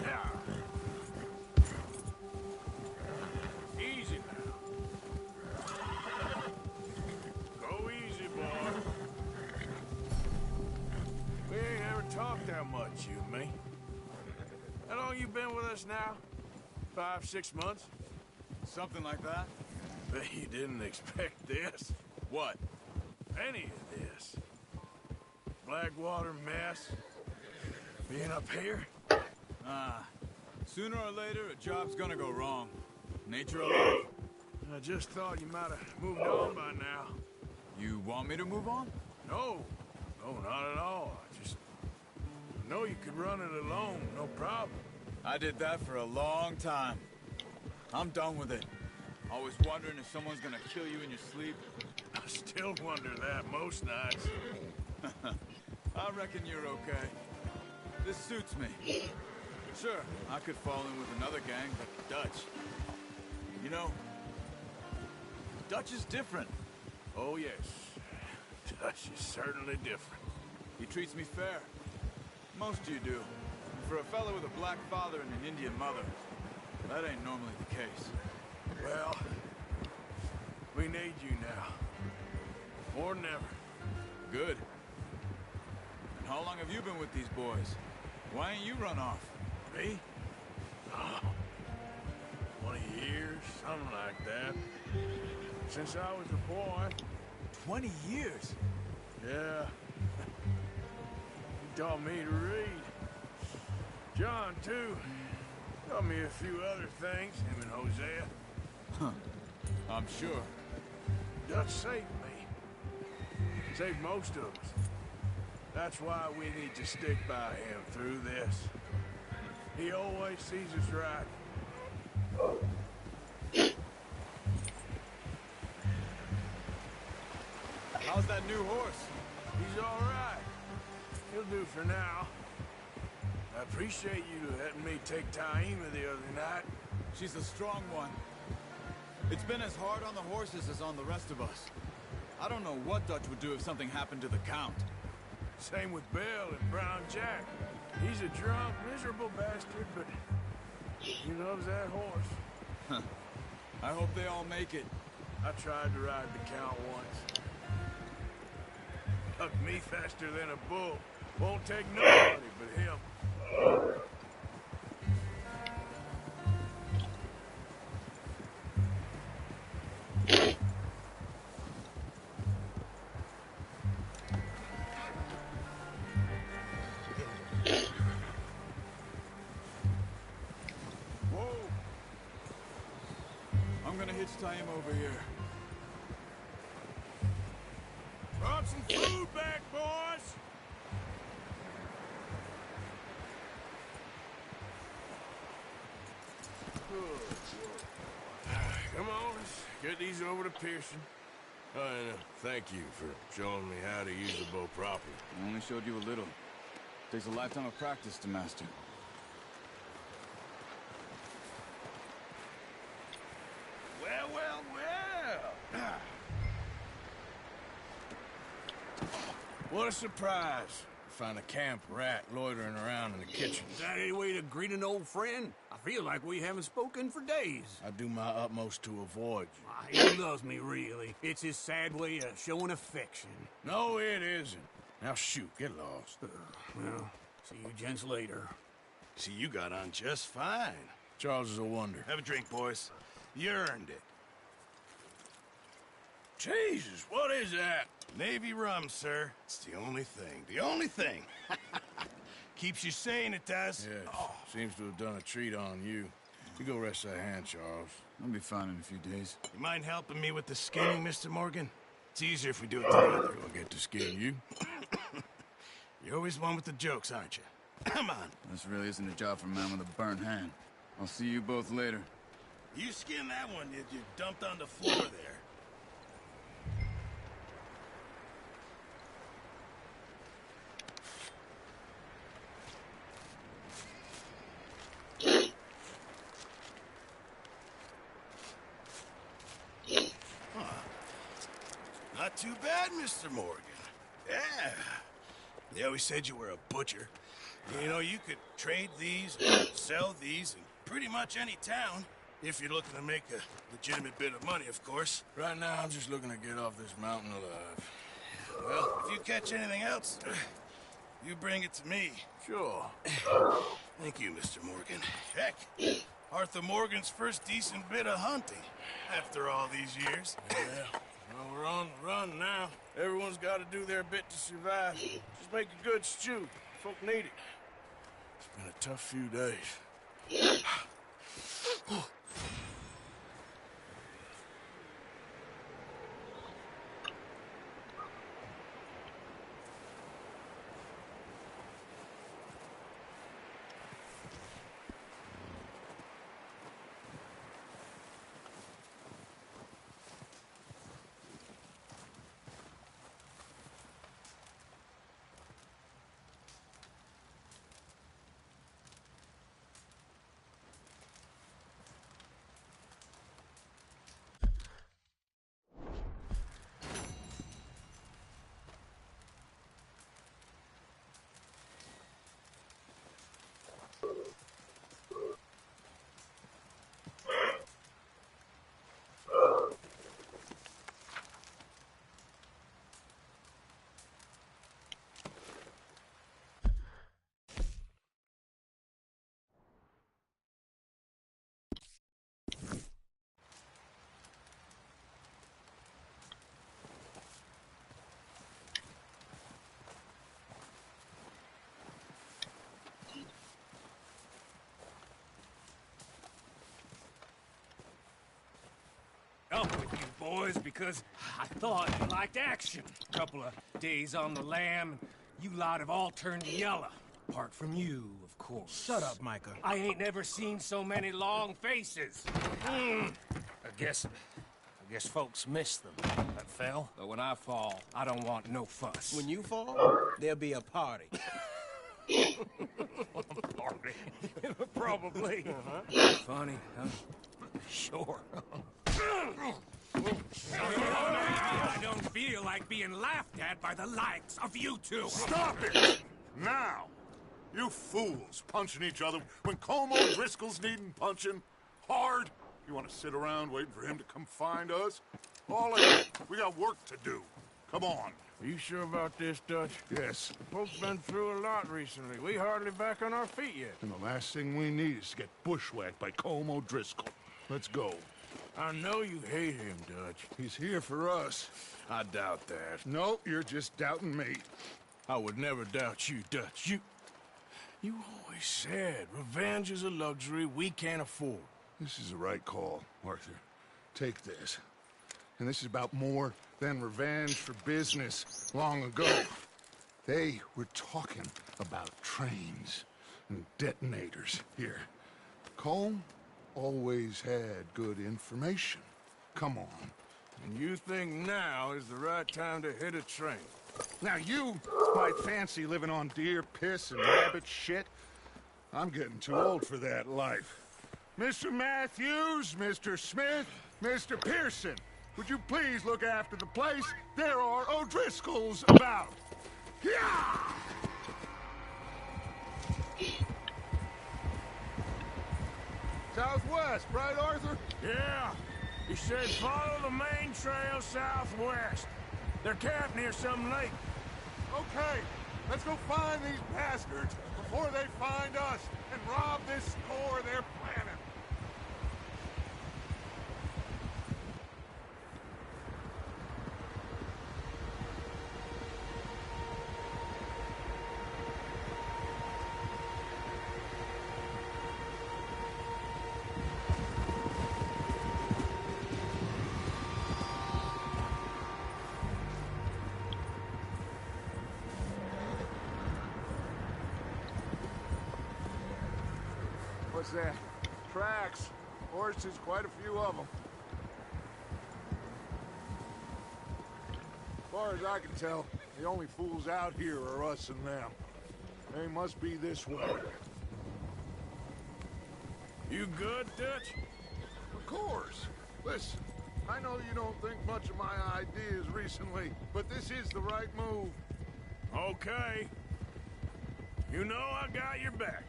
Yeah. Easy now. Go easy, boy. We ain't ever talked that much, you and me. How long you been with us now? 5, 6 months? Something like that. Bet you didn't expect this. What? Any of this. Blackwater mess. Being up here? Sooner or later, a job's gonna go wrong. Nature of life. I just thought you might have moved on by now. You want me to move on? No. No, not at all. I just know you could run it alone, no problem. I did that for a long time. I'm done with it. Always wondering if someone's gonna kill you in your sleep. I still wonder that most nights. I reckon you're okay. This suits me. Sure, I could fall in with another gang, like the Dutch. You know, Dutch is different. Oh, yes. Dutch is certainly different. He treats me fair. Most of you do. For a fellow with a black father and an Indian mother, that ain't normally the case. Well, we need you now. More than ever. Good. And how long have you been with these boys? Why ain't you run off? Me? Oh, 20 years, something like that. Since I was a boy. 20 years? Yeah. He taught me to read. John, too. Taught me a few other things, him and Hosea. Huh. I'm sure. Dutch saved me. Saved most of us. That's why we need to stick by him through this. He always sees us right. How's that new horse? He's all right. He'll do for now. I appreciate you letting me take Taima the other night. She's a strong one. It's been as hard on the horses as on the rest of us. I don't know what Dutch would do if something happened to the Count. Same with Bill and Brown Jack. He's a drunk, miserable bastard, but he loves that horse. I hope they all make it. I tried to ride the Count once. Hucked me faster than a bull. Won't take nobody but him. Time over here. Brought some food back, boys! Come on, let's get these over to Pearson. Oh, and thank you for showing me how to use the bow properly. I only showed you a little. Takes a lifetime of practice to master. What a surprise. Find a camp rat loitering around in the kitchen. Is that any way to greet an old friend? I feel like we haven't spoken for days. I do my utmost to avoid He you. loves me, really. It's his sad way of showing affection. No, it isn't. Now shoot, get lost. Well, see you gents later. See, you got on just fine. Charles is a wonder. Have a drink, boys. You earned it. Jesus, what is that? Navy rum, sir. It's the only thing. The only thing. Keeps you sane, it does. Yes. Oh. Seems to have done a treat on you. You go rest that hand, Charles. I'll be fine in a few days. You mind helping me with the skinning, Mr. Morgan? It's easier if we do it together. Do I get to skin you? You're always one with the jokes, aren't you? Come on. This really isn't a job for a man with a burnt hand. I'll see you both later. You skinned that one that you dumped on the floor there. Not too bad, Mr. Morgan. Yeah. They always said you were a butcher. You know, you could trade these, sell these in pretty much any town. If you're looking to make a legitimate bit of money, of course. Right now, I'm just looking to get off this mountain alive. Well, if you catch anything else, you bring it to me. Sure. Thank you, Mr. Morgan. Heck, Arthur Morgan's first decent bit of hunting after all these years. Yeah. Well, we're on the run now. Everyone's got to do their bit to survive. Just make a good stew. Folk need it. It's been a tough few days. Up with you boys because I thought you liked action. Couple of days on the lam, you lot have all turned yellow. Apart from you, of course. Shut up, Micah. I ain't never seen so many long faces. I guess folks miss them. That fell. But when I fall, I don't want no fuss. When you fall, there'll be a party. Party. Probably. Funny, huh? Sure. I don't feel like being laughed at by the likes of you two. Stop it! Now! You fools punching each other when Como Driscoll's needing punching hard. You want to sit around waiting for him to come find us? All of you, we got work to do. Come on. Are you sure about this, Dutch? Yes. Folks been through a lot recently. We hardly back on our feet yet. And the last thing we need is to get bushwhacked by Como Driscoll. Let's go. I know you hate him, Dutch. He's here for us. I doubt that. No, you're just doubting me. I would never doubt you, Dutch. You always said revenge is a luxury we can't afford. This is the right call, Arthur. Take this. And this is about more than revenge for business long ago. They were talking about trains and detonators here. Colm always had good information. Come on. And you think now is the right time to hit a train? Now you might fancy living on deer piss and rabbit shit. I'm getting too old for that life. Mr. Matthews, Mr. Smith, Mr. Pearson, would you please look after the place? There are O'Driscolls about. Yeah! Southwest, right, Arthur? Yeah. He said follow the main trail southwest. They're camped near some lake. Okay, let's go find these bastards before they find us and rob this store they're planning. What's that? Tracks. Horses, quite a few of them. As far as I can tell, the only fools out here are us and them. They must be this way. You good, Dutch? Of course. Listen, I know you don't think much of my ideas recently, but this is the right move. Okay. You know I got your back.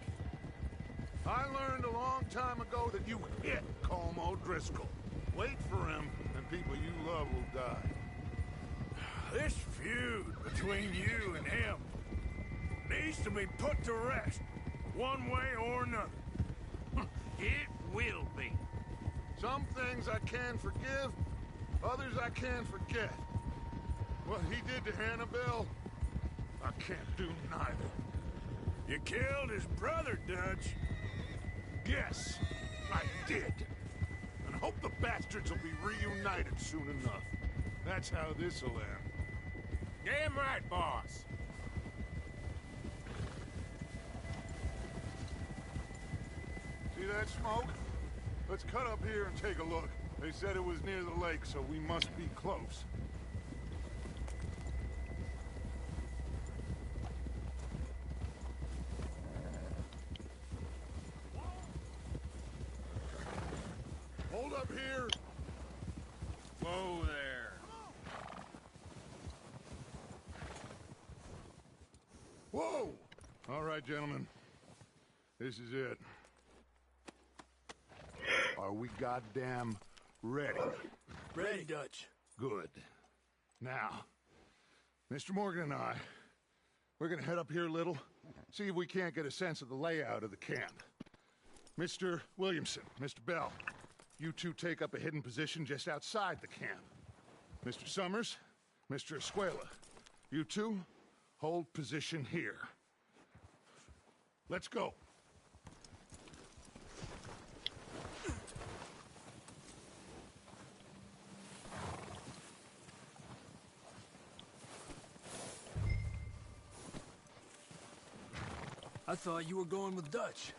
I learned a long time ago that you hit Colm O'Driscoll. Wait for him, and people you love will die. This feud between you and him needs to be put to rest, one way or another. It will be. Some things I can forgive, others I can't forget. What he did to Annabelle, I can't do neither. You killed his brother, Dutch. Yes, I did. And I hope the bastards will be reunited soon enough. That's how this'll end. Damn right, boss. See that smoke? Let's cut up here and take a look. They said it was near the lake, so we must be close. Hold up here. Whoa there. Whoa! All right, gentlemen. This is it. Are we goddamn ready? Ready, Dutch. Good. Now, Mr. Morgan and I, we're gonna head up here a little, see if we can't get a sense of the layout of the camp. Mr. Williamson, Mr. Bell, you two take up a hidden position just outside the camp. Mr. Summers, Mr. Escuela, you two hold position here. Let's go. I thought you were going with Dutch.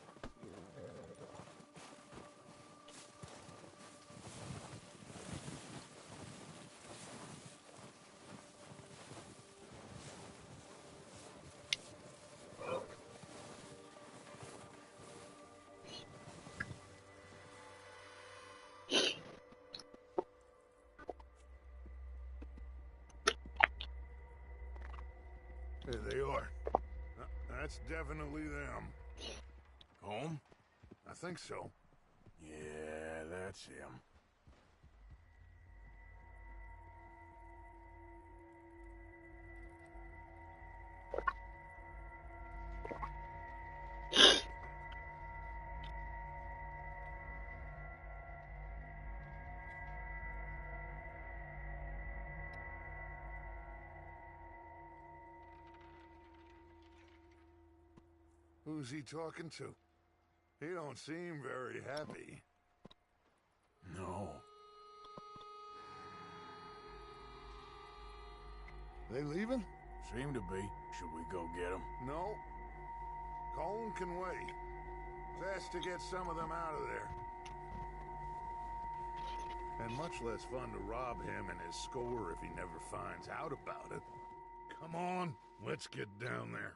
There they are. That's definitely them. Home? I think so. Yeah, that's him. Who's he talking to? He don't seem very happy. No. They leaving? Seem to be. Should we go get them? No. Colin can wait. Best to get some of them out of there. And much less fun to rob him and his score if he never finds out about it. Come on, let's get down there.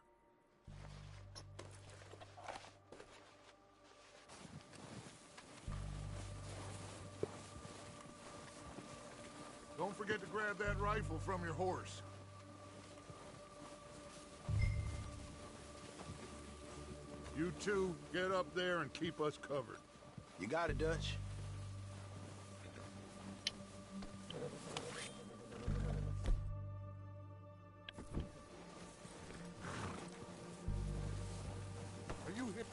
Don't forget to grab that rifle from your horse. You two, get up there and keep us covered. You got it, Dutch. Are you hip?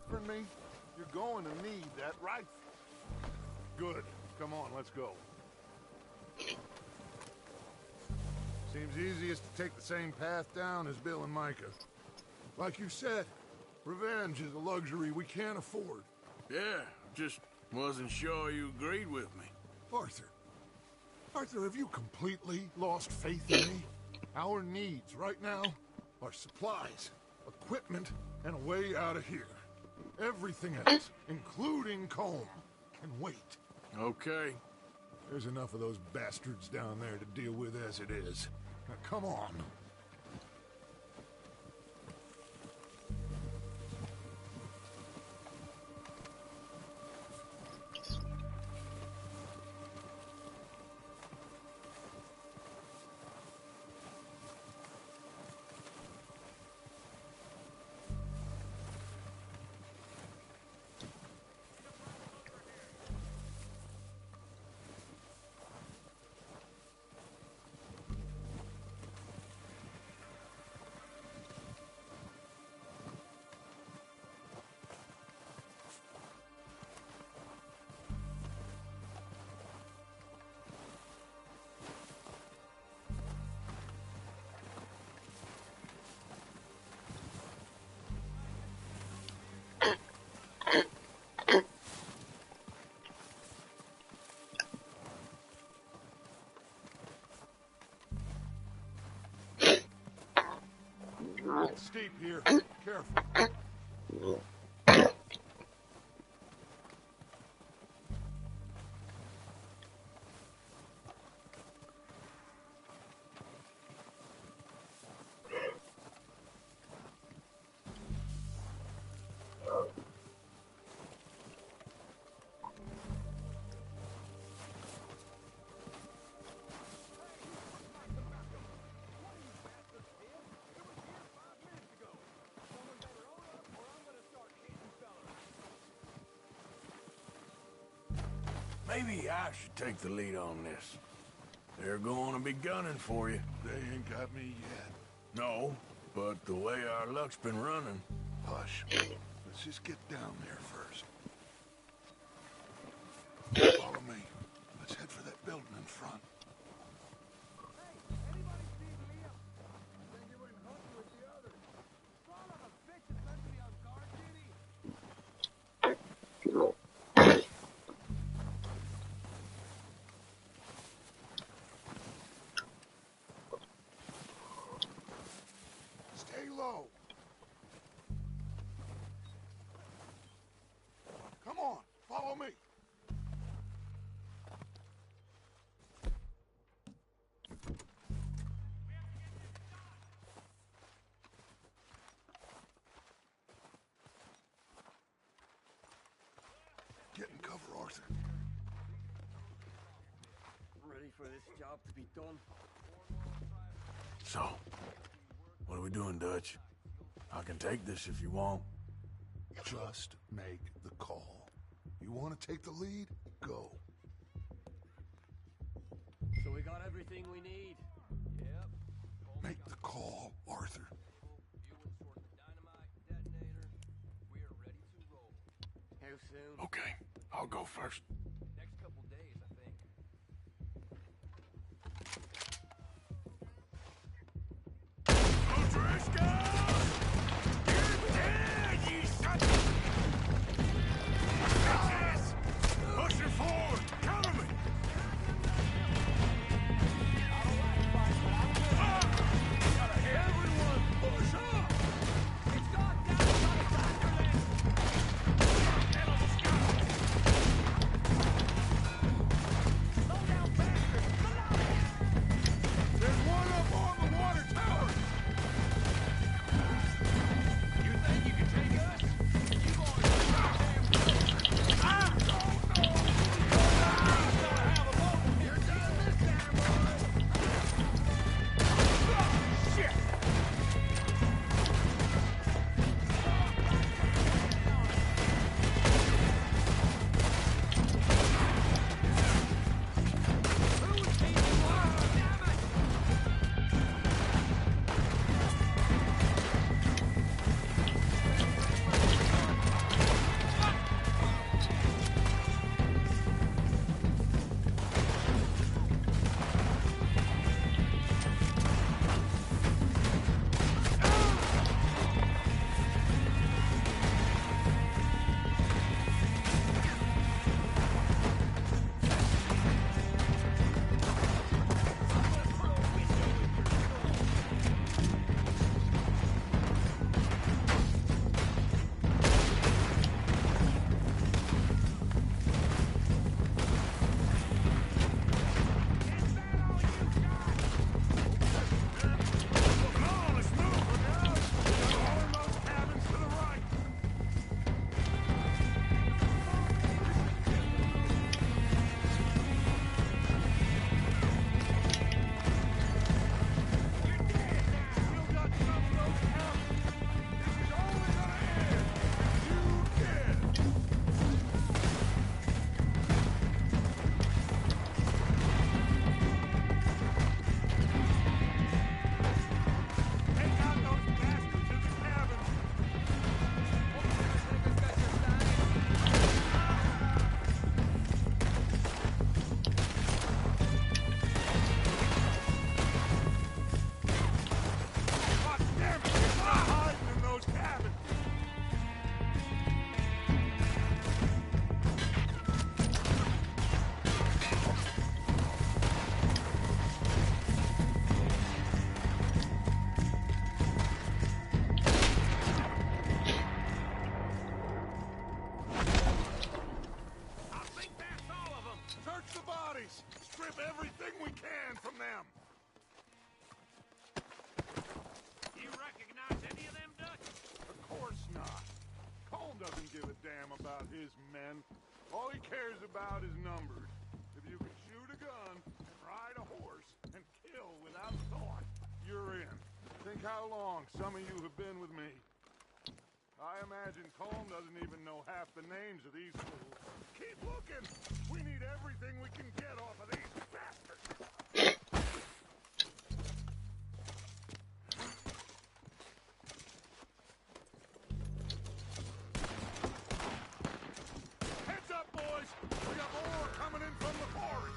For me, you're going to need that rifle. Good. Come on, let's go. Seems easiest to take the same path down as Bill and Micah. Like you said, revenge is a luxury we can't afford. Yeah, just wasn't sure you agreed with me. Arthur, have you completely lost faith in me? Our needs right now are supplies, equipment, and a way out of here. Everything else, including Colm, can wait. Okay. There's enough of those bastards down there to deal with as it is. Now, come on. It's steep here. Careful. Maybe I should take the lead on this. They're going to be gunning for you. They ain't got me yet. No, but the way our luck's been running. Hush. Let's just get down there first. Follow me. Let's head for that building in front. Stay low. Come on, follow me. Get in cover, Arthur. Ready for this job to be done? So, what are we doing, Dutch? I can take this if you want. Just make the call. You want to take the lead? Go. So we got everything we need. Yep. Make the call, Arthur. We are ready to roll. How soon? Okay, I'll go first. Next couple days, I think. Pushing forward! Cover me! Everyone, push up! It's gone down! Slow down faster! There's one up on the water tower! You think you can take us? You going to his men. All he cares about is numbers. If you can shoot a gun and ride a horse and kill without thought, you're in. Think how long some of you have been with me. I imagine Colm doesn't even know half the names of these fools. Keep looking! We need everything we can get off of these bastards! Heads up, boys! We got more coming in from the forest!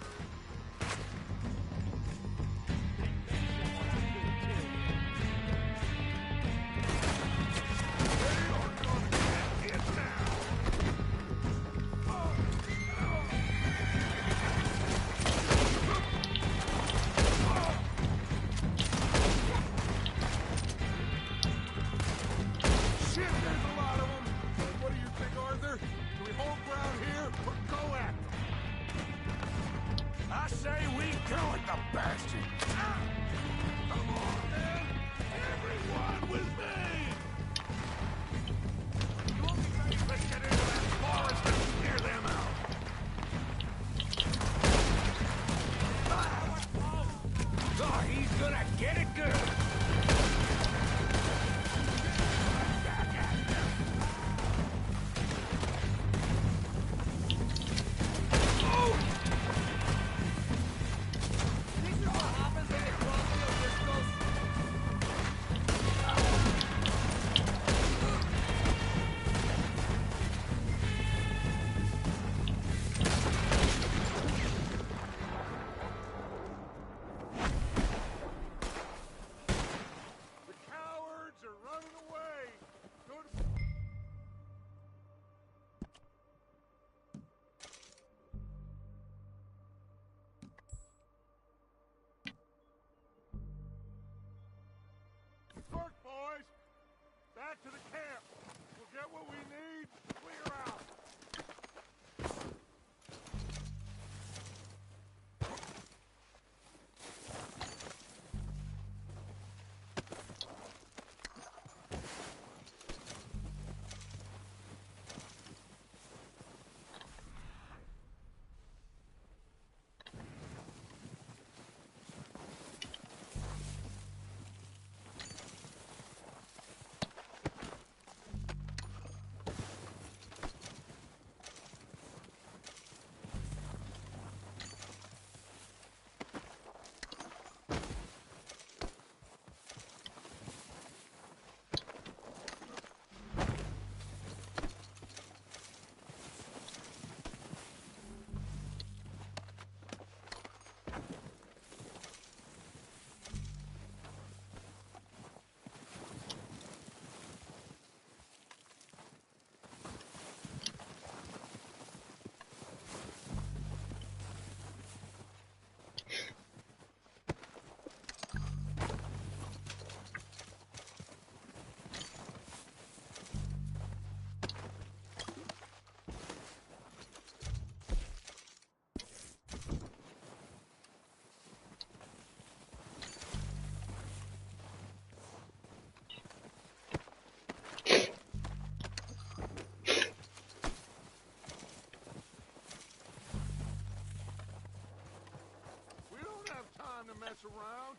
I say we go at the bastard! Come on, man! Everyone with me! Let's get into that forest and clear them out! to mess around.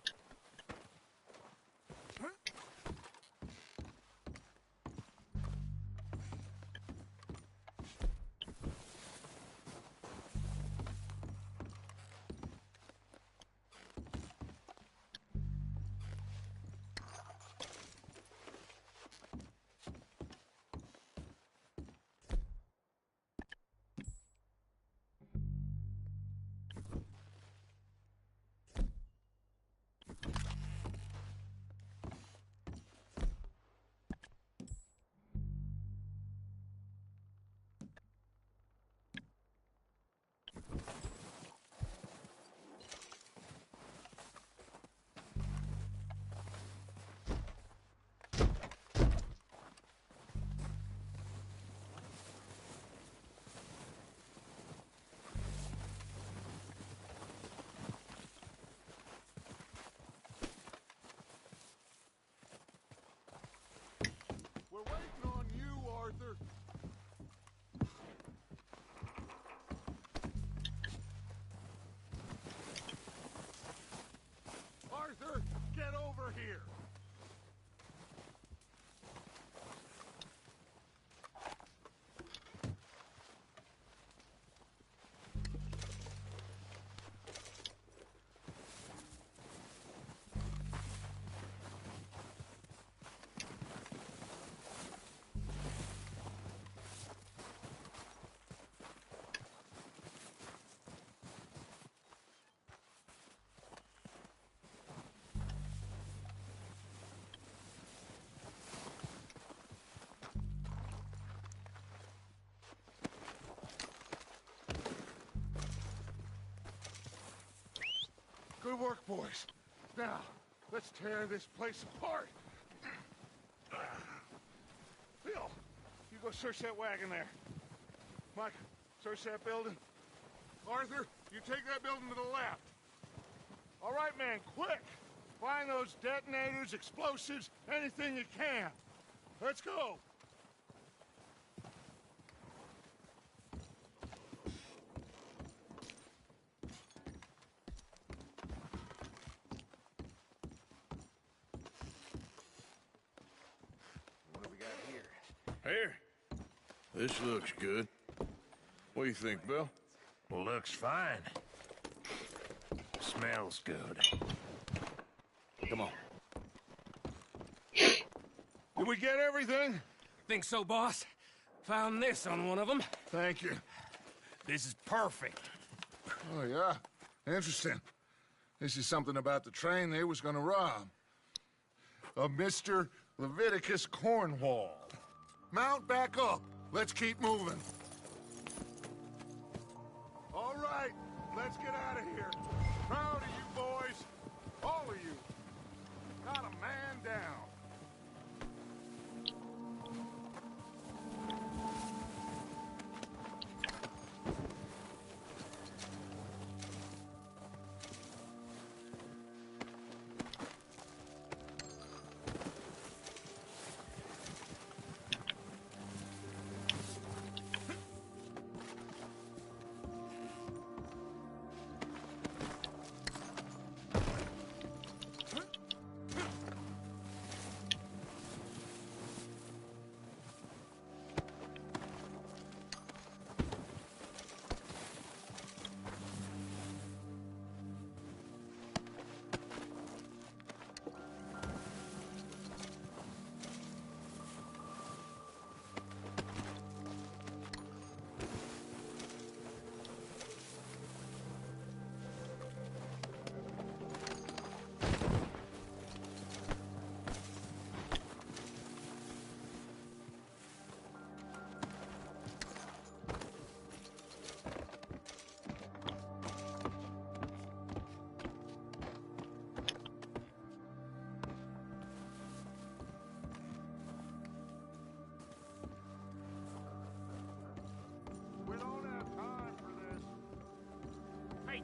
We're waiting on you, Arthur. Arthur, get over here. Good work, boys. Now, let's tear this place apart. Bill, you go search that wagon there. Mike, search that building. Arthur, you take that building to the left. All right, man, quick. Find those detonators, explosives, anything you can. Let's go. Here? This looks good. What do you think, Bill? Looks fine. Smells good. Come on. Did we get everything? Think so, boss? Found this on one of them. Thank you. This is perfect. Oh, yeah? Interesting. This is something about the train they was gonna rob. Of Mr. Leviticus Cornwall. Mount back up. Let's keep moving. All right, let's get out of here. Proud of you boys. All of you. Not a man down.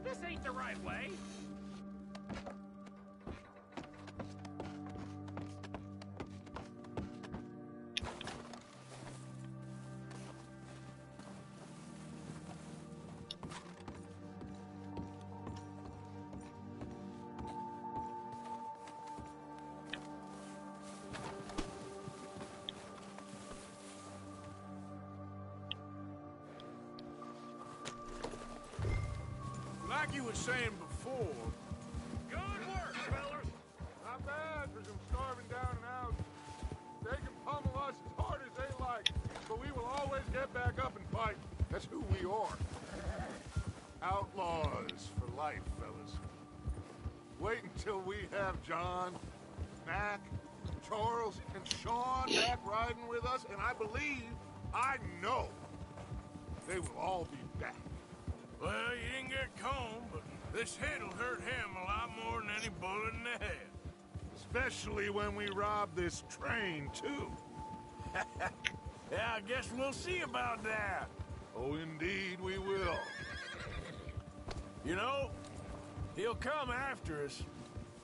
This ain't the right way. was saying before... Good work, fellas! Not bad for some starving down and out. They can pummel us as hard as they like, but we will always get back up and fight. That's who we are. Outlaws for life, fellas. Wait until we have John, Mac, Charles, and Sean back riding with us, and I believe, I know, they will all be back. Well, you didn't get Combe, but this hit'll hurt him a lot more than any bullet in the head. Especially when we rob this train, too. Yeah, I guess we'll see about that. Oh, indeed we will. You know, he'll come after us.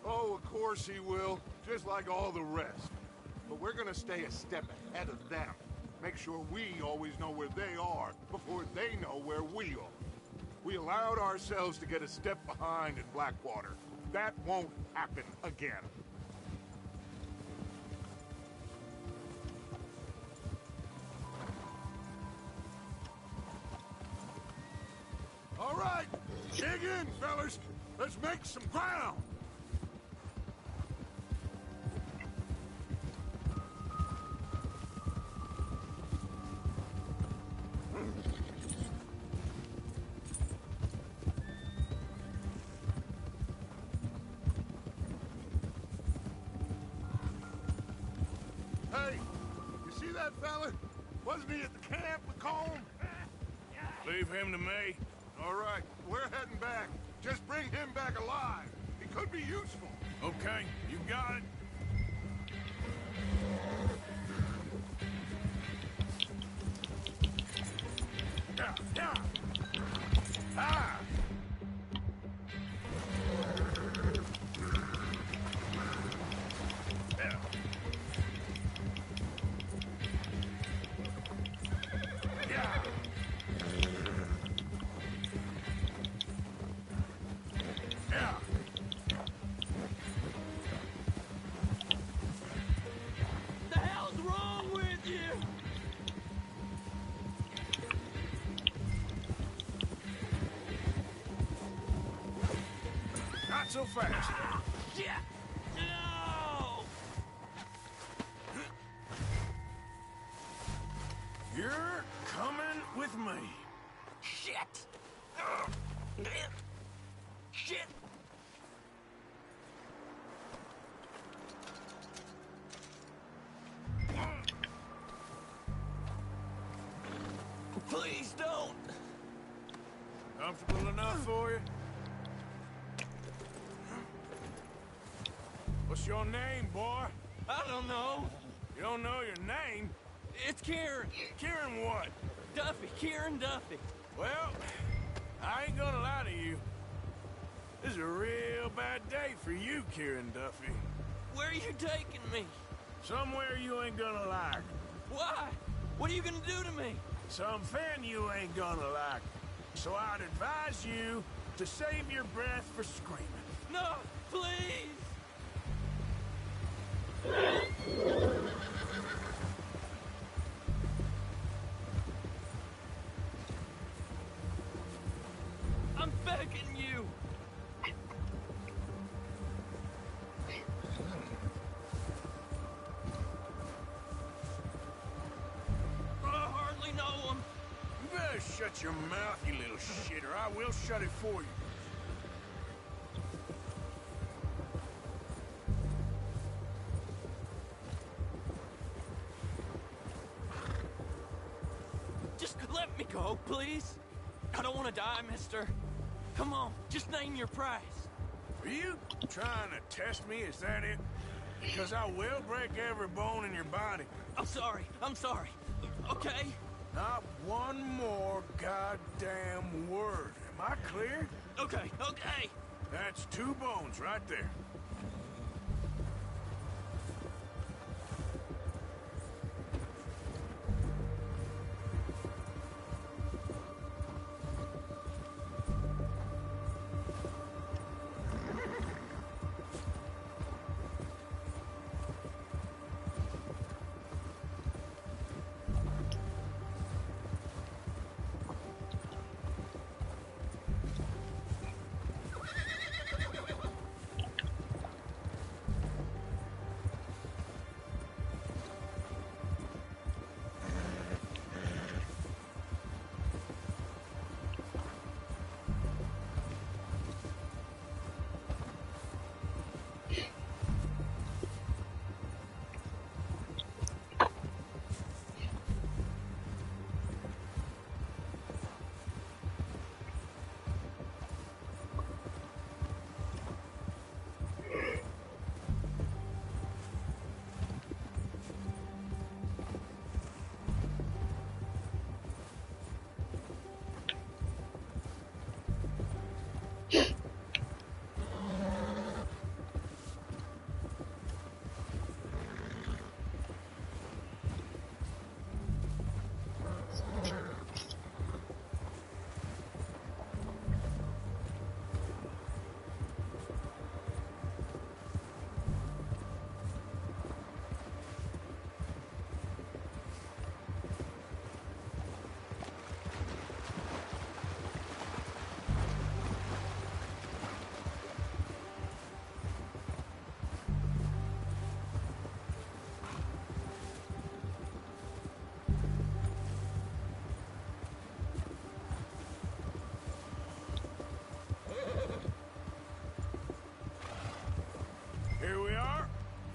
Oh, of course he will, just like all the rest. But we're gonna stay a step ahead of them. Make sure we always know where they are before they know where we are. We allowed ourselves to get a step behind in Blackwater. That won't happen again. All right, dig in, fellas. Let's make some ground. Hey, you see that fella? Wasn't he at the camp with Combe? Leave him to me. All right, we're heading back. Just bring him back alive. He could be useful. Okay, you got it. Yeah, yeah. Ah! Yeah. Yeah. Yeah. The hell's wrong with you? Not so fast. Shit! No! You're coming with me. Shit! Shit! Please don't! Comfortable enough for you? What's your name, boy? I don't know. You don't know your name? It's Kieran. Kieran what? Duffy. Kieran Duffy. Well, I ain't gonna lie to you. This is a real bad day for you, Kieran Duffy. Where are you taking me? Somewhere you ain't gonna like. Why? What are you gonna do to me? Something you ain't gonna like. So I'd advise you to save your breath for screaming. No, please! I'm begging you! I hardly know him. You better shut your mouth, you little shit, or I will shut it for you. Just let me go, please. I don't want to die, mister. Come on, just name your price. Are you trying to test me? Is that it? Because I will break every bone in your body. I'm sorry. Okay? Not one more goddamn word. Am I clear? Okay. That's 2 bones right there.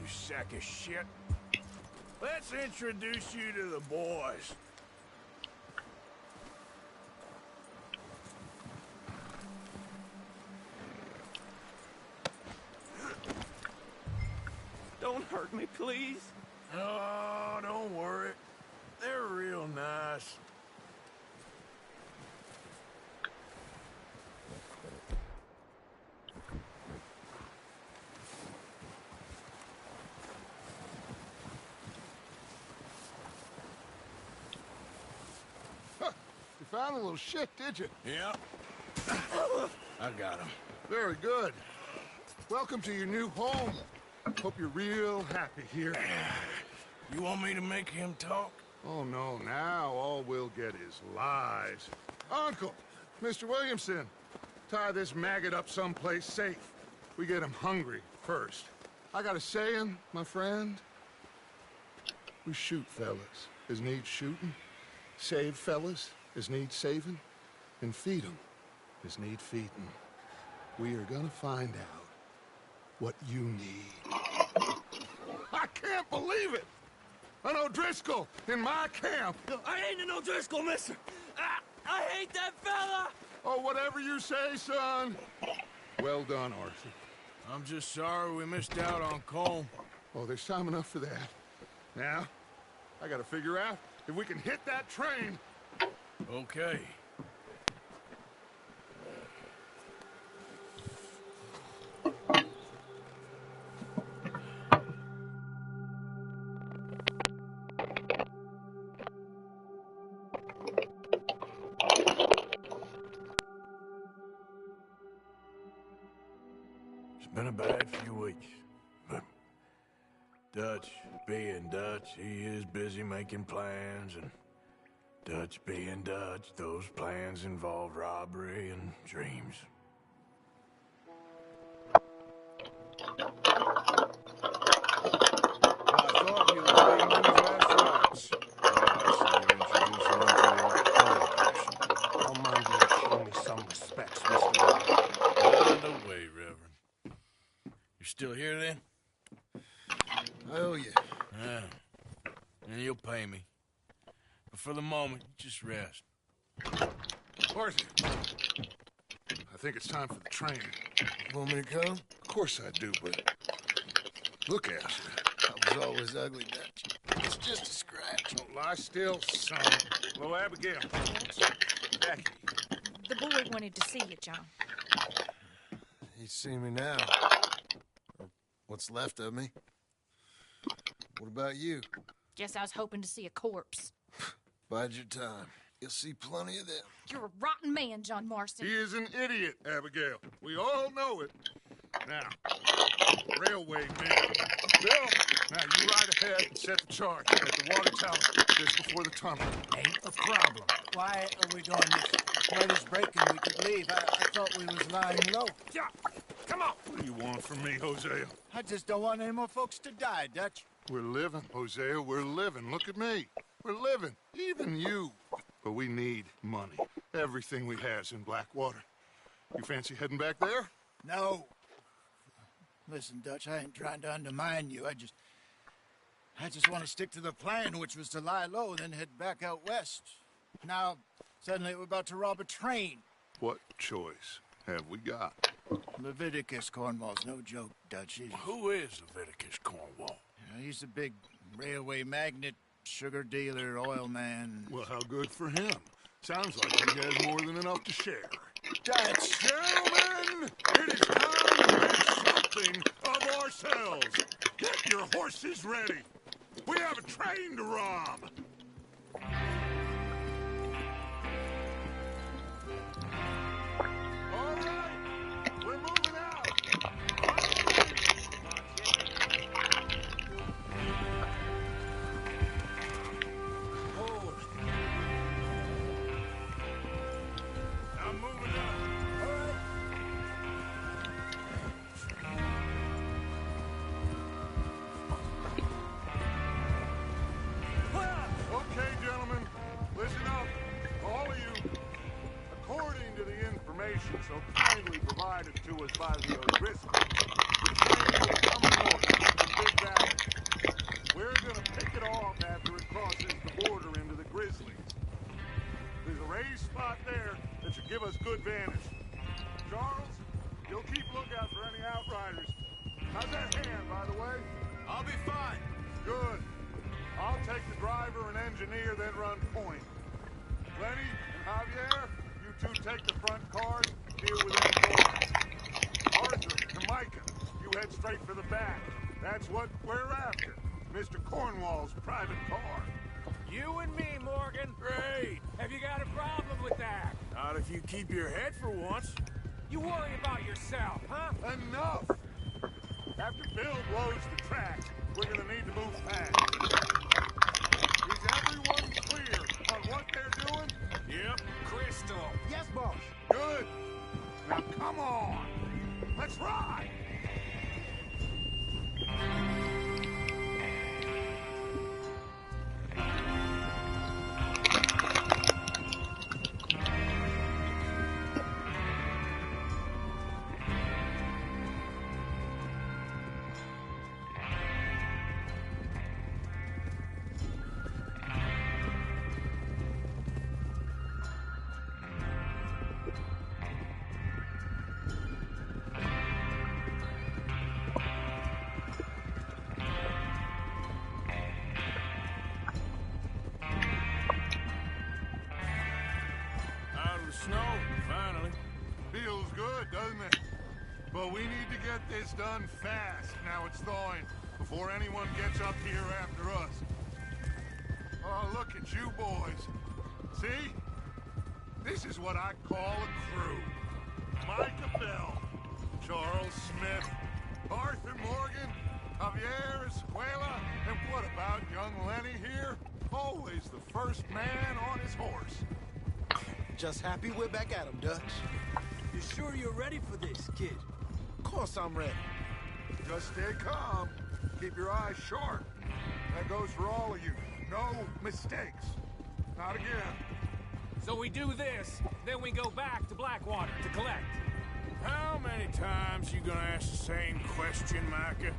sack of shit. Let's introduce you to the boys. Don't hurt me, please. Oh, don't worry. They're real nice. You found a little shit, did you? Yep. I got him. Very good. Welcome to your new home. Hope you're real happy here. You want me to make him talk? Oh, no. Now all we'll get is lies. Uncle, Mr. Williamson, tie this maggot up someplace safe. We get him hungry first. I got a saying, my friend. We shoot fellas as need shooting, save fellas as need saving, and feed 'em as need feeding. We are gonna find out what you need. I can't believe it! An O'Driscoll in my camp! I ain't an O'Driscoll, mister! I hate that fella! Oh, whatever you say, son. Well done, Arthur. I'm just sorry we missed out on Colm. Oh, there's time enough for that. Now, I gotta figure out if we can hit that train. Okay. It's been a bad few weeks, but Dutch being Dutch, he is busy making plans, and Dutch being Dutch, those plans involve robbery and dreams. I thought he was leaving his last rights. I see you introducing him to your other person. I'll mind you to show me some respects, Mr. Find a way, Reverend. You're still here, then? I owe you. Yeah. And you'll pay me. But for the moment, just rest. Arthur, I think it's time for the train. Want me to come? Of course I do, but look at you. I was always ugly, Dutch. It's just a scratch. Don't lie still, son. Hello, Abigail. Becky. The boy wanted to see you, John. He's seen me now. Or what's left of me. What about you? Guess I was hoping to see a corpse. Bide your time. You'll see plenty of them. You're a rotten man, John Marston. He is an idiot, Abigail. We all know it. Now, railway man. Bill, now you ride ahead and set the charge at the water tower just before the tunnel. Ain't a problem. Why are we doing this? Weather's breaking, we could leave. I thought we was lying low. Yeah, come on. What do you want from me, Hosea? I just don't want any more folks to die, Dutch. We're living, Hosea. We're living. Look at me. We're living. Even you. But we need money. Everything we has in Blackwater. You fancy heading back there? No. Listen, Dutch, I ain't trying to undermine you. I just want to stick to the plan, which was to lie low, then head back out west. Now, suddenly we're about to rob a train. What choice have we got? Leviticus Cornwall's no joke, Dutch. Who is Leviticus Cornwall? He's a big railway magnate, sugar dealer, oil man. Well, how good for him. Sounds like he has more than enough to share. Dutch! Gentlemen, it is time to make something of ourselves. Get your horses ready. We have a train to rob. All right, we're moving out. I'm moving up. Okay, gentlemen, listen up, all of you. According to the information so kindly provided to us by the O'Driscolls, the train will come north from Big Valley How's that hand, by the way? I'll be fine. Good. I'll take the driver and engineer, then run point. Lenny and Javier, you two take the front cars, deal with any doors. Arthur and Micah, you head straight for the back. That's what we're after. Mr. Cornwall's private car. You and me, Morgan. Great. Have you got a problem with that? Not if you keep your head for once. You worry about yourself, huh? Enough! After Bill blows the track, we're gonna need to move fast. Is everyone clear on what they're doing? Yep. Crystal. Yes, boss. Good. Now come on. Let's ride. Out of the snow, finally. Feels good, doesn't it? But we need to get this done fast. Now it's thawing, before anyone gets up here after us. Oh, look at you boys. See? This is what I call a crew. Micah Bell, Charles Smith, Arthur Morgan, Javier Escuela, and what about young Lenny here? Always the first man on his horse. Just happy we're back at 'em, Dutch. You sure you're ready for this, kid? Of course I'm ready. Just stay calm. Keep your eyes sharp. That goes for all of you. No mistakes. Not again. So we do this, then we go back to Blackwater to collect. How many times you gonna ask the same question, Micah?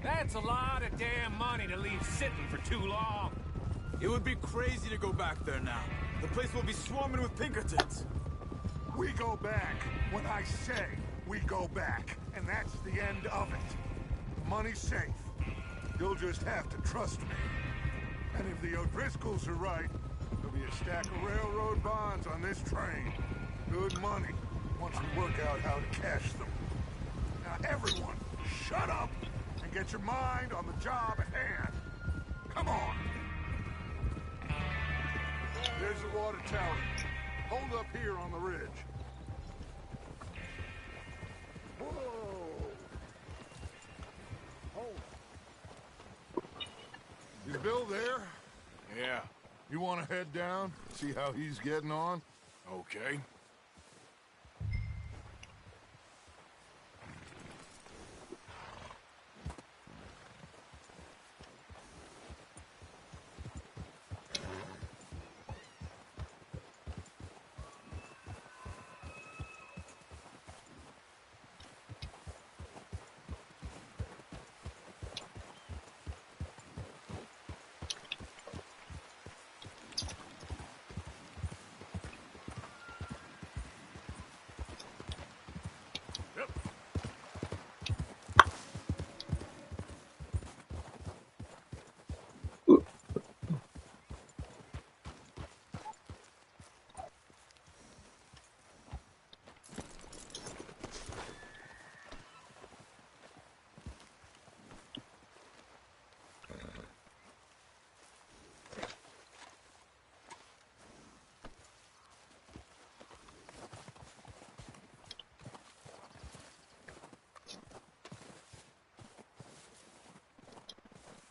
That's a lot of damn money to leave sitting for too long. It would be crazy to go back there now. The place will be swarming with Pinkertons. We go back when I say we go back, and that's the end of it. Money's safe. You'll just have to trust me. And if the O'Driscolls are right, there'll be a stack of railroad bonds on this train. Good money, once we work out how to cash them. Now everyone, shut up and get your mind on the job at hand. Come on. There's the water tower. Hold up here on the ridge. Whoa. Hold. Is Bill there? Yeah. You want to head down, see how he's getting on? Okay.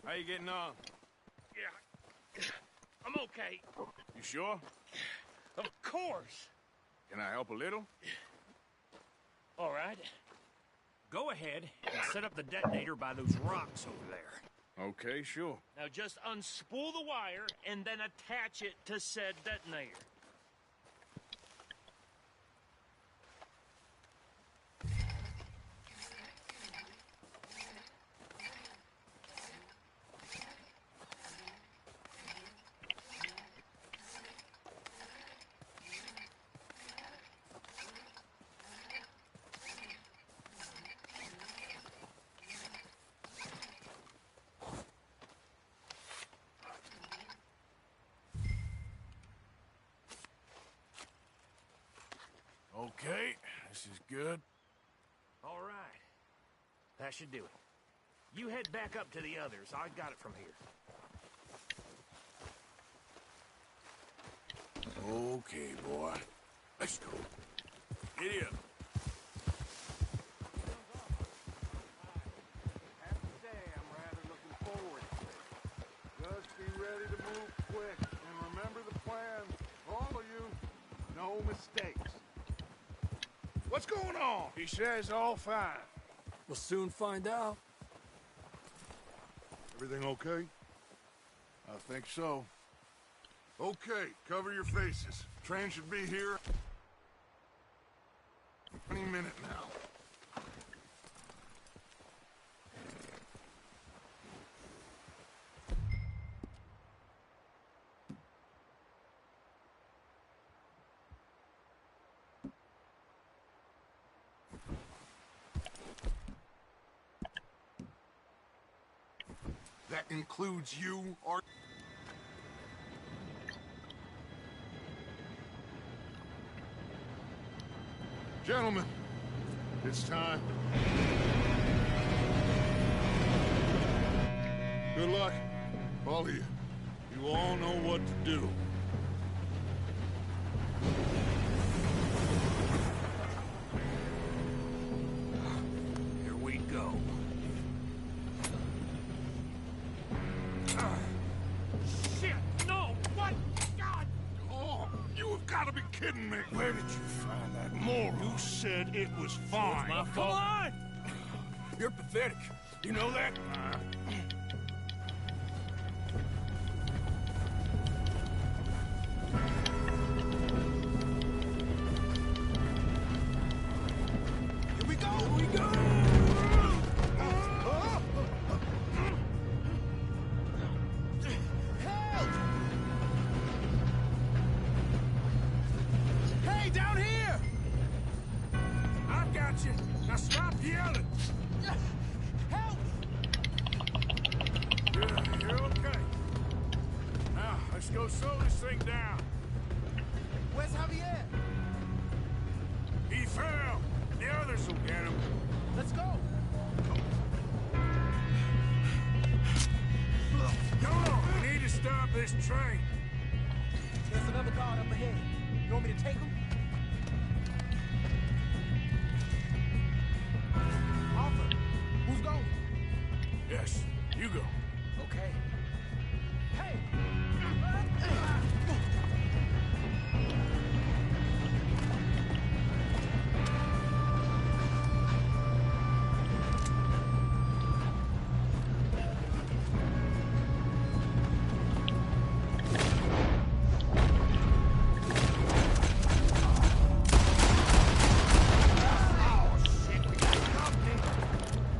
How you getting on? Yeah, I'm okay. You sure? Of course. Can I help a little? All right. Go ahead and set up the detonator by those rocks over there. Okay, sure. Now just unspool the wire and then attach it to said detonator. Okay, this is good. All right. That should do it. You head back up to the others. I got it from here. Okay, boy. Let's go. Giddy up. I have to say, I'm rather looking forward to it. Just be ready to move quick, and remember the plan. All of you, no mistakes. What's going on? He says all fine. We'll soon find out. Everything okay? I think so. Okay, cover your faces. Train should be here any minute now. That includes you, or... Gentlemen, it's time. Good luck, all of you. You all know what to do. Here we go. Shit! No! What? God! Oh, you have got to be kidding me. Where did you find that moron? You said it was fine. My Come fault. on! You're pathetic. You know that? Here we go! Here we go! Help! Hey, down here! I've got you. Now stop yelling. Help! You're okay. Now, let's go slow this thing down. Where's Javier? He fell. The others will get him. Let's go! Come on, we need to stop this train. There's another guard up ahead. You want me to take him? Arthur, who's going? Yes, you go. Okay. Hey!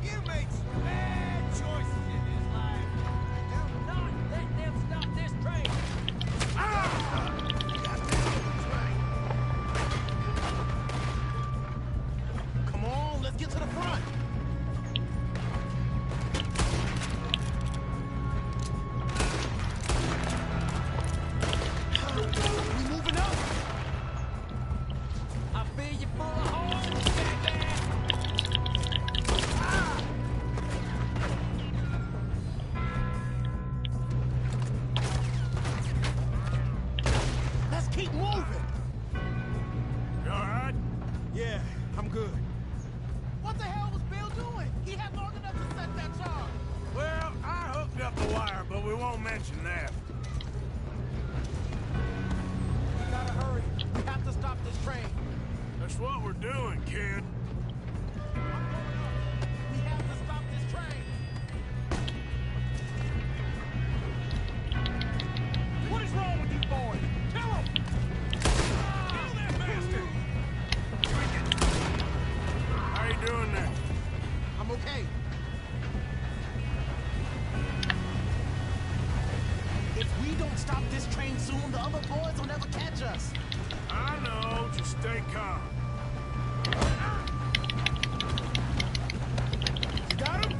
You made some bad choices in this life. Do not let them stop this train. Come on, let's get to the front. We moving up. I feel you full of holes, jackass. Let's keep moving. You all right? Yeah, I'm good. What the hell was Bill doing? He had long enough to set that charge. Well, I hooked up the wire, but we won't mention that. We gotta hurry. We have to stop this train. That's what we're doing, kid. We have to stop this train. What is wrong with you boys? Kill him! Kill that bastard! How you doing there? I'm okay. If we don't stop this train soon, the other boys will never catch us. I know. Just stay calm. You got him?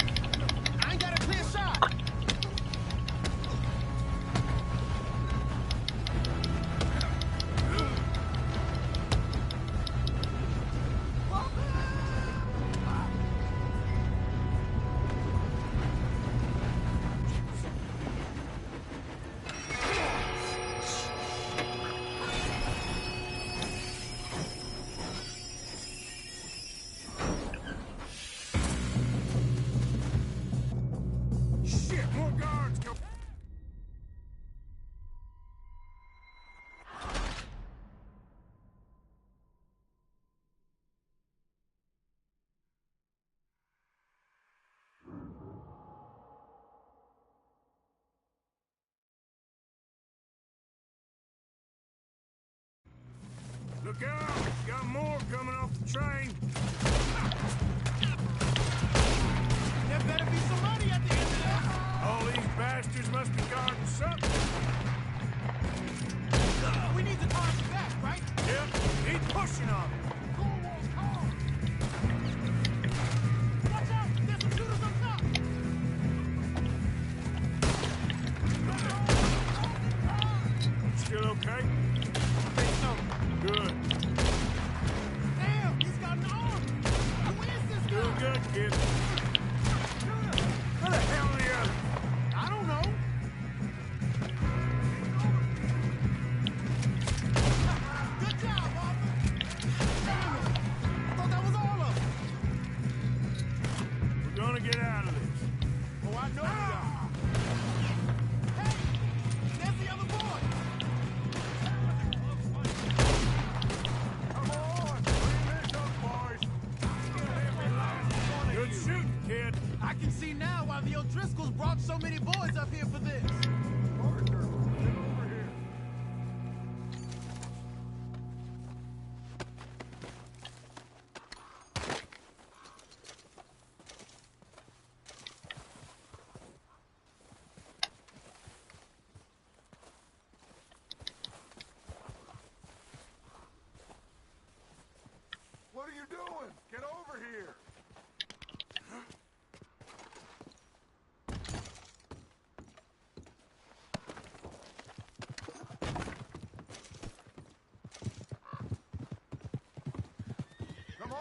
I ain't got a clear shot. Look out! Got more coming off the train. There better be some money at the end of that. All these bastards must be guarding something. We need to arm back, right? Yep, keep pushing on them. Watch out! There's some shooters up top! Still okay? I think so. Good. Damn, he's got an arm! Who is this guy? Doing good, kid. Where the hell are the others? I don't know. Good job, Arthur. Damn it. I thought that was all of them. We're gonna get out of this. Oh, I know we are. Hey, there's the other boy. Come on, bring this up, boys. Good shooting, kid. I can see now why the O'Driscolls brought so many boys up here for this. Arthur, get over here. What are you doing? Get over here. Come on.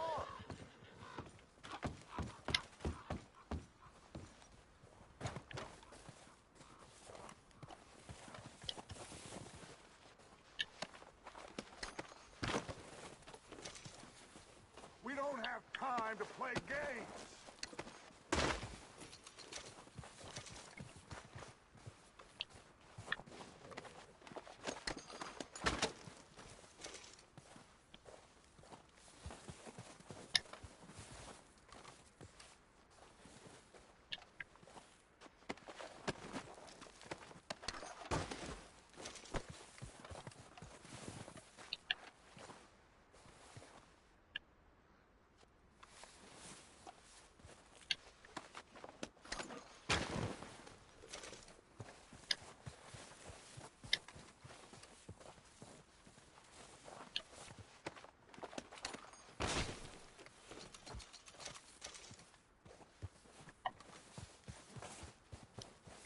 We don't have time to play games.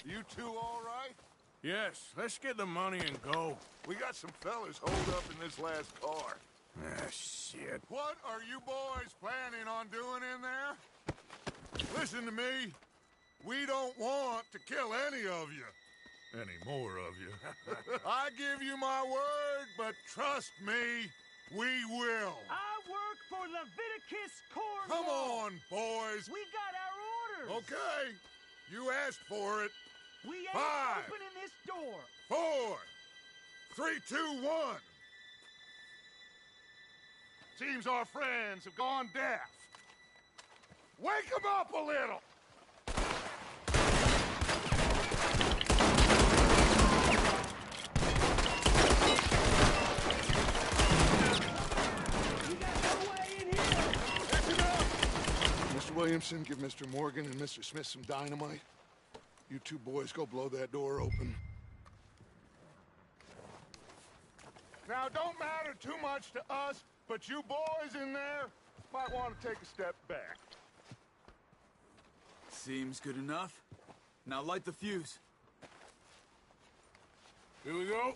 You two all right? Yes, let's get the money and go. We got some fellas holed up in this last car. Ah, shit. What are you boys planning on doing in there? Listen to me. We don't want to kill any of you. Any more of you. I give you my word, but trust me, we will. I work for Leviticus Cornwall. Come on, boys. We got our orders. Okay. You asked for it. We ain't 5, opening this door. 4, 3, 2, 1. Seems our friends have gone deaf. Wake them up a little. Mr. Williamson, give Mr. Morgan and Mr. Smith some dynamite. You two boys go blow that door open. Now, don't matter too much to us, but you boys in there might want to take a step back. Seems good enough. Now light the fuse. Here we go.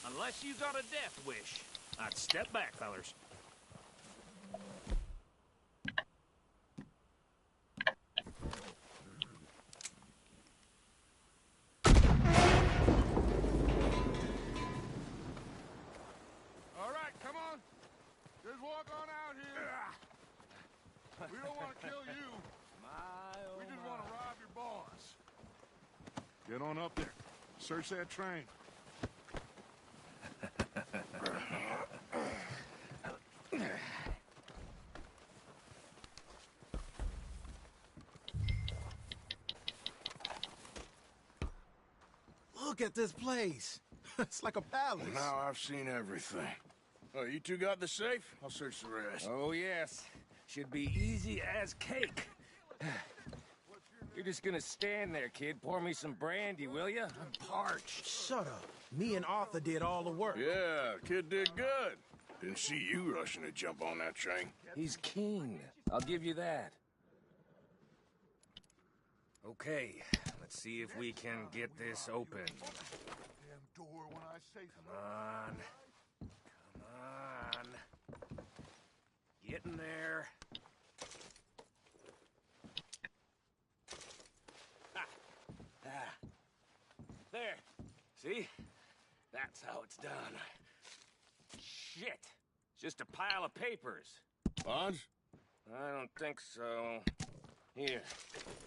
Unless you got a death wish, I'd step back, fellers. All right, come on. Just walk on out here. We don't want to kill you. We just want to rob your boss. Get on up there. Search that train. Look at this place. It's like a palace. Well, now I've seen everything. Oh, you two got the safe? I'll search the rest. Oh, yes. Should be easy as cake. You're just gonna stand there, kid. Pour me some brandy, will you? I'm parched. Shut up. Me and Arthur did all the work. Yeah, kid did good. Didn't see you rushing to jump on that train. He's keen. I'll give you that. Okay, let's see if we can get this open. Damn door when I say Come on. Come on. Get in there. There. See? That's how it's done. Shit. It's just a pile of papers. Bonds? I don't think so. Here.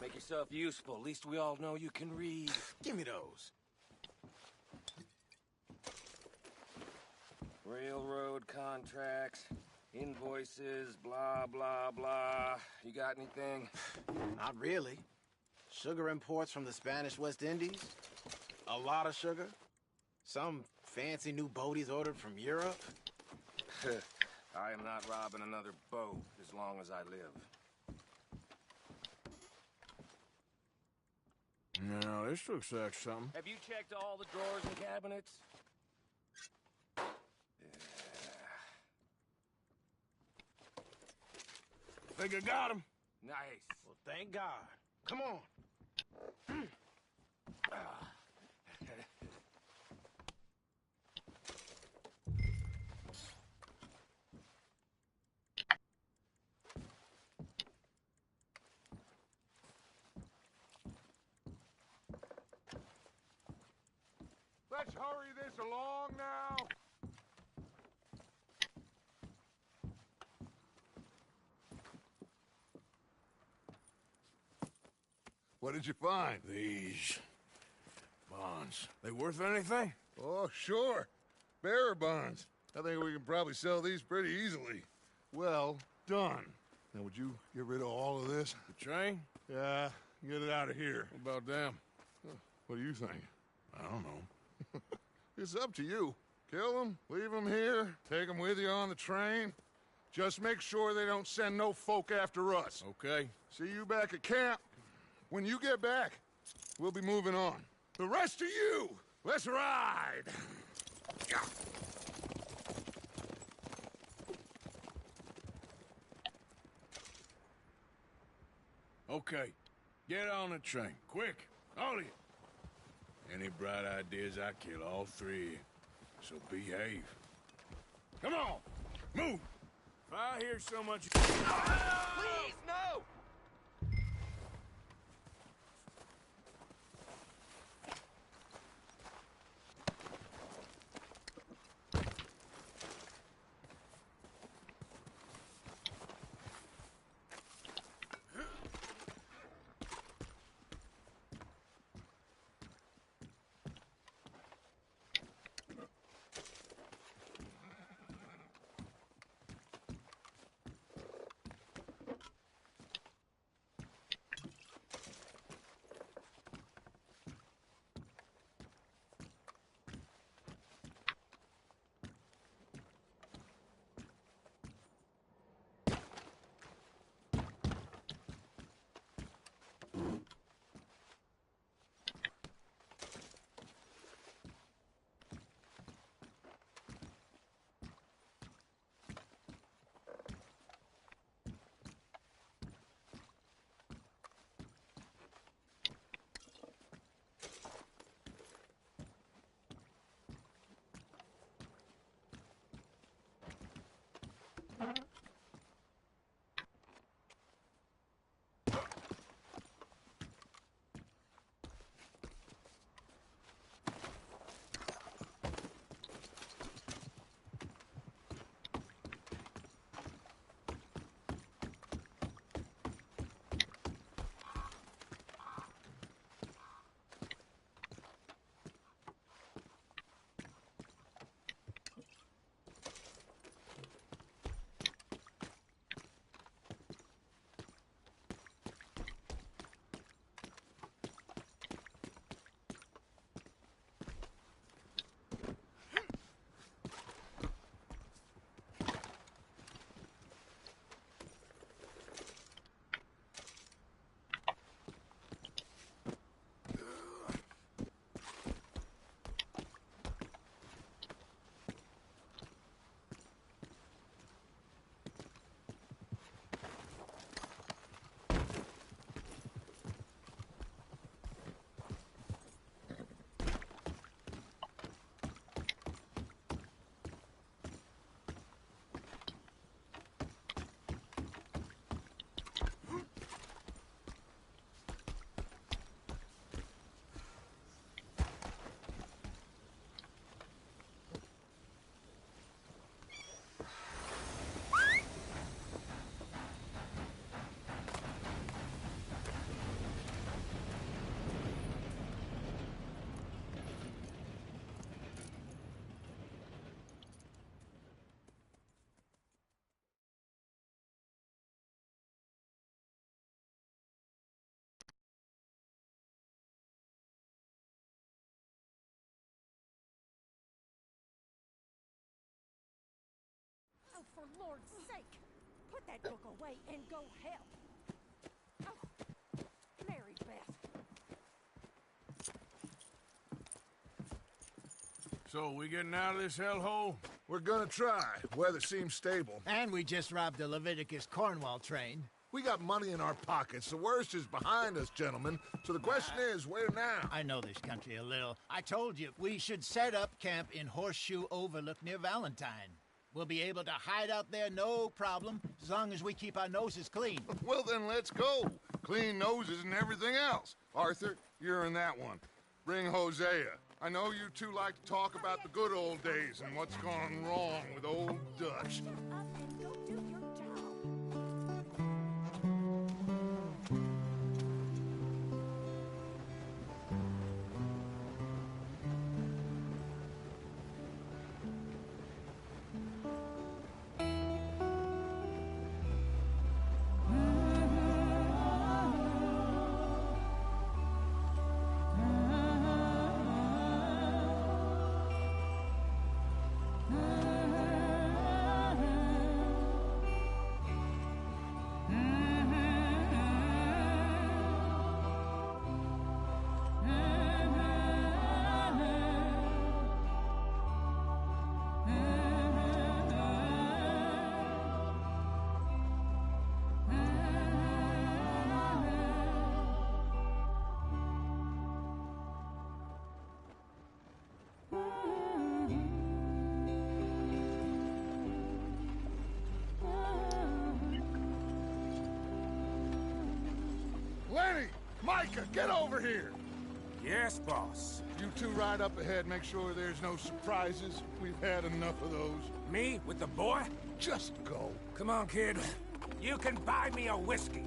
Make yourself useful. At least we all know you can read. Give me those. Railroad contracts, invoices, blah, blah, blah. You got anything? Not really. Sugar imports from the Spanish West Indies. A lot of sugar. Some fancy new boat he's ordered from Europe. I am not robbing another boat as long as I live. No, this looks like something. Have you checked all the drawers and cabinets? Think I got him. Nice. Well, thank God. Come on. Let's hurry this along now. What did you find? These bonds. They worth anything? Oh, sure. Bearer bonds. I think we can probably sell these pretty easily. Well done. Now, would you get rid of all of this? The train? Yeah, get it out of here. What about them? What do you think? I don't know. It's up to you. Kill them, leave them here, take them with you on the train. Just make sure they don't send no folk after us. Okay. See you back at camp. When you get back, we'll be moving on. The rest of you, let's ride! Okay. Get on the train. Quick. All of you. Any bright ideas, I kill all three of you. So behave. Come on! Move! If I hear so much... Please, no! sake! Put that book away and go help. Oh, Mary Beth. So, we getting out of this hellhole? We're gonna try. Weather seems stable. And we just robbed the Leviticus Cornwall train. We got money in our pockets. The worst is behind us, gentlemen. So the question is, where now? I know this country a little. I told you, we should set up camp in Horseshoe Overlook near Valentine. We'll be able to hide out there, no problem, as long as we keep our noses clean. Well, then let's go. Clean noses and everything else. Arthur, you're in that one. Bring Hosea. I know you two like to talk about the good old days and what's gone wrong with old Dutch. Lenny! Micah, get over here! Yes, boss. You two ride up ahead, make sure there's no surprises. We've had enough of those. Me with the boy? Just go. Come on, kid. You can buy me a whiskey.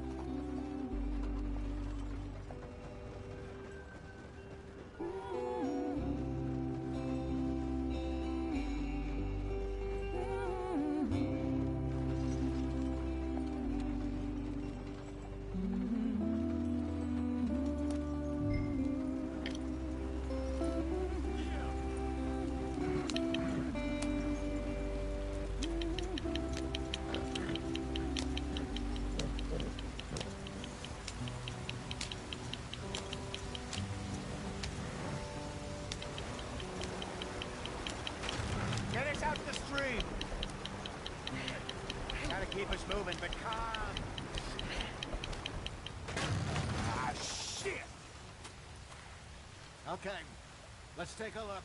Get us out the stream. Gotta keep us moving, but calm. Ah, shit! Okay, let's take a look.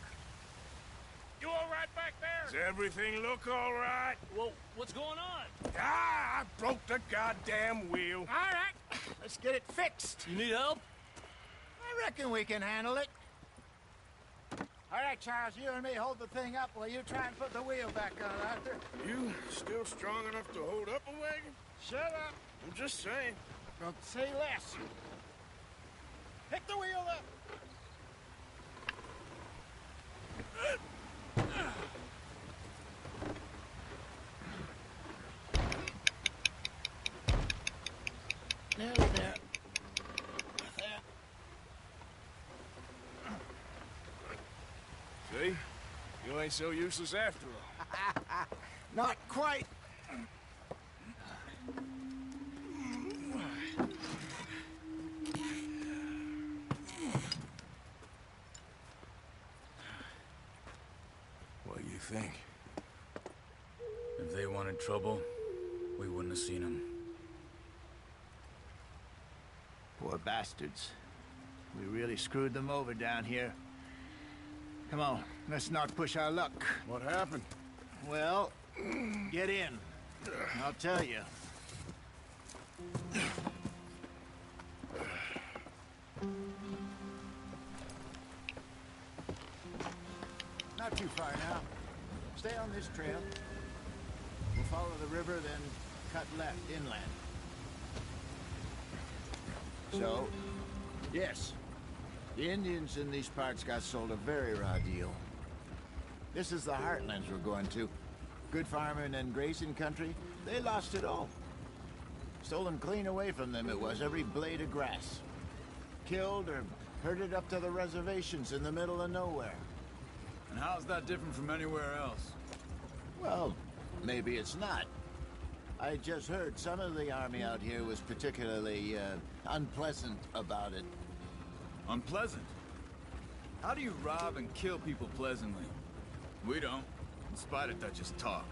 You all right back there? Does everything look all right? Well, what's going on? Ah, I broke the goddamn wheel. All right, let's get it fixed. You need help? I reckon we can handle it. All right, Charles, you and me hold the thing up while you try and put the wheel back on, Arthur. You still strong enough to hold up a wagon? Shut up. I'm just saying. Don't say less. Pick the wheel up. Nearly there. See? You ain't so useless after all. Not quite. What do you think? If they wanted trouble, we wouldn't have seen them. Poor bastards. We really screwed them over down here. Come on, let's not push our luck. What happened? Well, get in. I'll tell you. Not too far now. Stay on this trail. We'll follow the river, then cut left inland. So, yes, the Indians in these parts got sold a very raw deal. This is the heartlands we're going to. Good farming and grazing country, they lost it all. Stolen clean away from them it was, every blade of grass. Killed or herded up to the reservations in the middle of nowhere. And how's that different from anywhere else? Well, maybe it's not. I just heard some of the army out here was particularly unpleasant about it. Unpleasant? How do you rob and kill people pleasantly? We don't, in spite of Dutch's talk.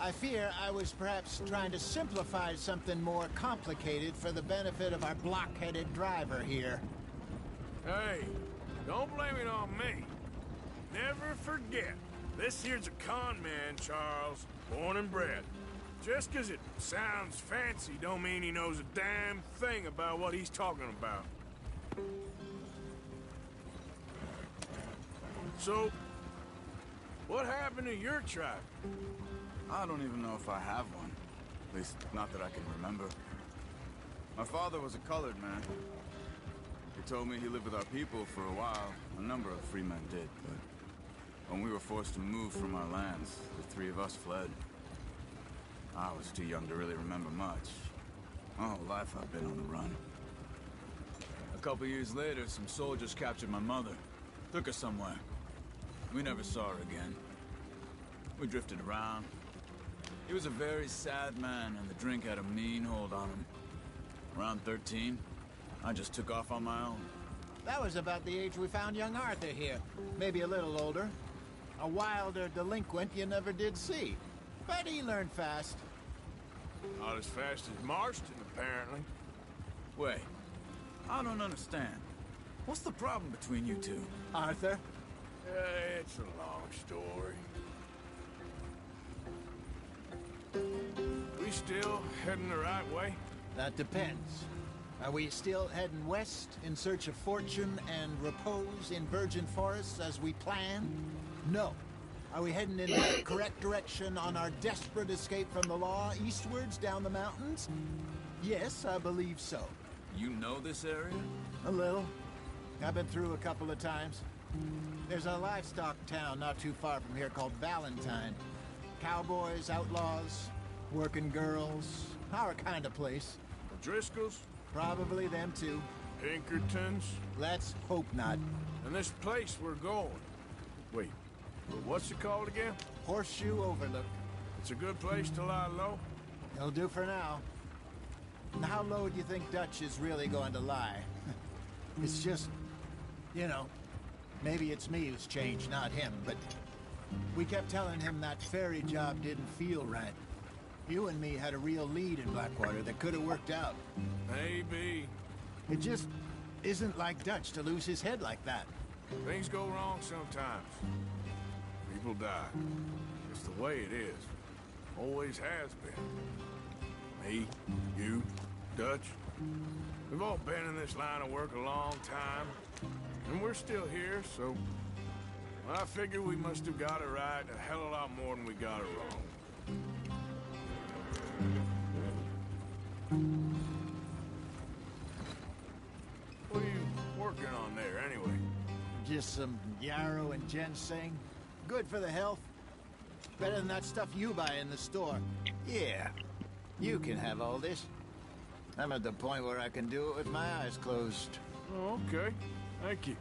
I fear I was perhaps trying to simplify something more complicated for the benefit of our blockheaded driver here. Hey, don't blame it on me. Never forget, this here's a con man, Charles, born and bred. Just 'cause it sounds fancy don't mean he knows a damn thing about what he's talking about. So, what happened to your tribe? I don't even know if I have one. At least, not that I can remember. My father was a colored man. He told me he lived with our people for a while. A number of free men did, but when we were forced to move from our lands, the three of us fled. I was too young to really remember much. My whole life I've been on the run. A couple years later, some soldiers captured my mother. Took her somewhere. We never saw her again. We drifted around. He was a very sad man, and the drink had a mean hold on him. Around 13, I just took off on my own. That was about the age we found young Arthur here. Maybe a little older. A wilder delinquent you never did see. But he learned fast. Not as fast as Marston, apparently. Wait, I don't understand. What's the problem between you two? Arthur? It's a long story. We still heading the right way? That depends. Are we still heading west in search of fortune and repose in virgin forests as we planned? No. Are we heading in the correct direction on our desperate escape from the law eastwards down the mountains? Yes, I believe so. You know this area? A little. I've been through a couple of times. There's a livestock town not too far from here called Valentine. Cowboys, outlaws, working girls, our kind of place. The Driscolls? Probably them too. Pinkertons? Let's hope not. And this place we're going. Wait, what's it called again? Horseshoe Overlook. It's a good place to lie low? It'll do for now. And how low do you think Dutch is really going to lie? It's just, you know, maybe it's me who's changed, not him, but we kept telling him that ferry job didn't feel right. You and me had a real lead in Blackwater that could have worked out. Maybe. It just isn't like Dutch to lose his head like that. Things go wrong sometimes. People die. It's the way it is. Always has been. Me, you, Dutch. We've all been in this line of work a long time. And we're still here, so... I figure we must have got it right a hell of a lot more than we got it wrong. What are you working on there, anyway? Just some yarrow and ginseng. Good for the health. Better than that stuff you buy in the store. Yeah, you can have all this. I'm at the point where I can do it with my eyes closed. Oh, okay. Thank you.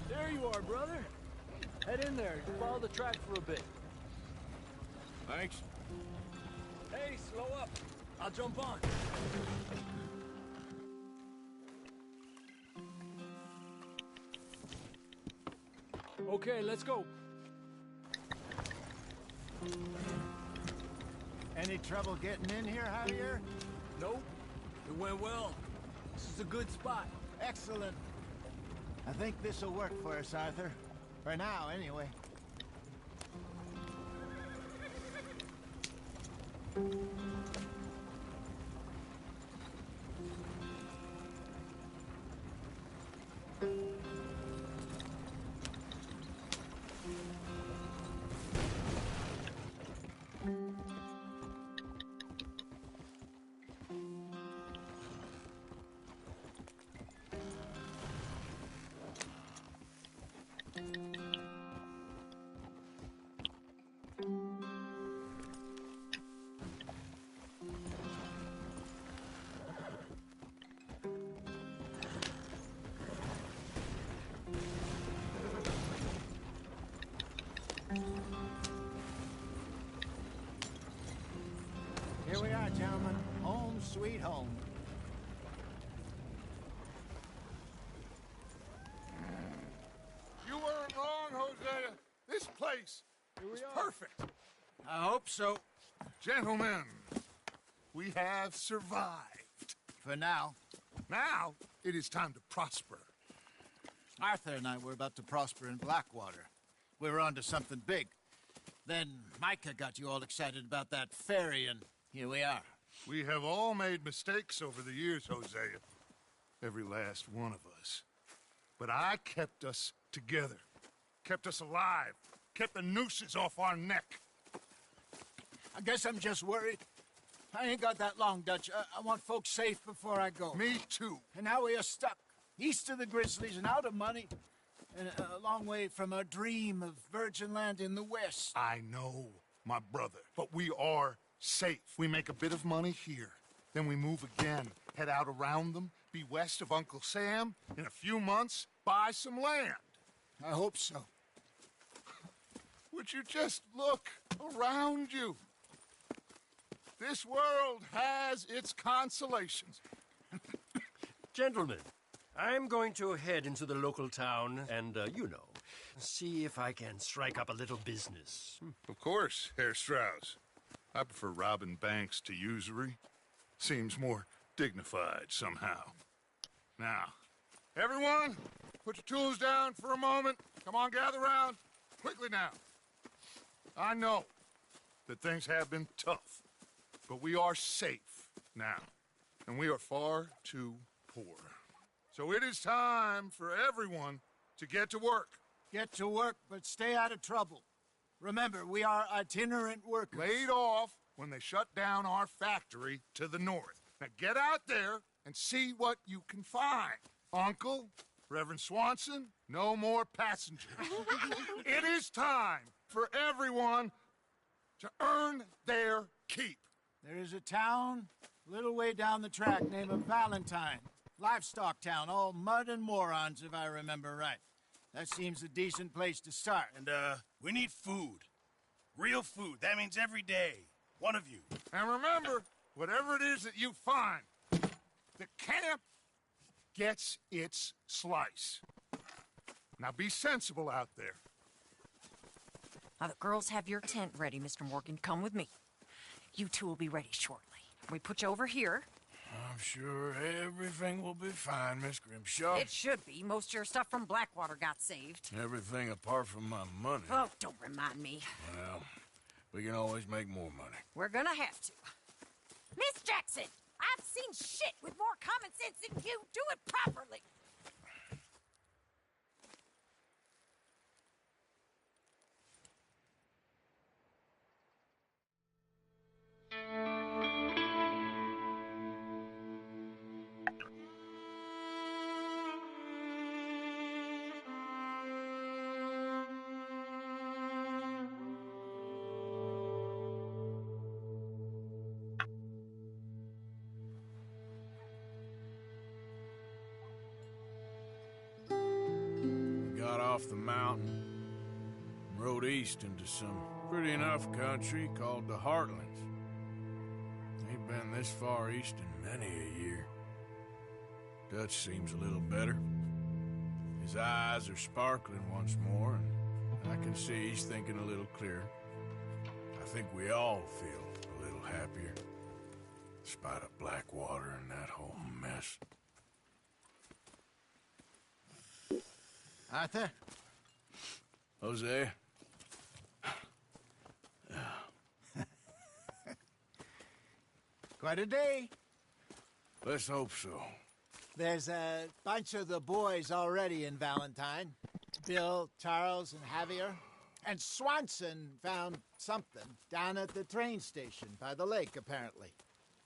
There you are, brother. Head in there. Follow the track for a bit. Thanks. Hey, slow up. I'll jump on. Okay, let's go. Any trouble getting in here, Javier? Nope. It went well. This is a good spot. Excellent. I think this'll work for us, Arthur. For now, anyway. right, gentlemen. Home sweet home. You weren't wrong, Hosea. This place is perfect. I hope so. Gentlemen, we have survived. For now. Now, it is time to prosper. Arthur and I were about to prosper in Blackwater. We were onto something big. Then Micah got you all excited about that ferry, and here we are. We have all made mistakes over the years, Hosea. Every last one of us. But I kept us together. Kept us alive. Kept the nooses off our neck. I guess I'm just worried. I ain't got that long, Dutch. I want folks safe before I go. Me too. And now we are stuck. East of the Grizzlies and out of money. And a long way from our dream of virgin land in the west. I know, my brother. But we are safe. We make a bit of money here. Then we move again. Head out around them. Be west of Uncle Sam. In a few months, buy some land. I hope so. Would you just look around you? This world has its consolations. Gentlemen, I'm going to head into the local town and, see if I can strike up a little business. Of course, Herr Strauss. I prefer robbing banks to usury. Seems more dignified somehow. Now, everyone, put your tools down for a moment. Come on, gather round. Quickly now. I know that things have been tough, but we are safe now, and we are far too poor. So it is time for everyone to get to work. Get to work, but stay out of trouble. Remember, we are itinerant workers. Laid off when they shut down our factory to the north. Now get out there and see what you can find. Uncle, Reverend Swanson, no more passengers. It is time for everyone to earn their keep. There is a town a little way down the track named Valentine. Livestock town, all mud and morons, if I remember right. That seems a decent place to start. And, we need food. Real food. That means every day. One of you. And remember, whatever it is that you find, the camp gets its slice. Now be sensible out there. Now, the girls have your tent ready, Mr. Morgan. Come with me. You two will be ready shortly. We put you over here. I'm sure everything will be fine, Miss Grimshaw. It should be. Most of your stuff from Blackwater got saved. Everything apart from my money. Oh, don't remind me. Well, we can always make more money. We're gonna have to. Miss Jackson, I've seen shit with more common sense than you. Do it properly. Got off the mountain, rode east into some pretty enough country called the Heartlands. Ain't been this far east in many a year. Dutch seems a little better. His eyes are sparkling once more, and I can see he's thinking a little clearer. I think we all feel a little happier, in spite of Blackwater and that whole mess. Arthur? Jose? Quite a day. Let's hope so. There's a bunch of the boys already in Valentine. Bill, Charles, and Javier. And Swanson found something down at the train station by the lake, apparently.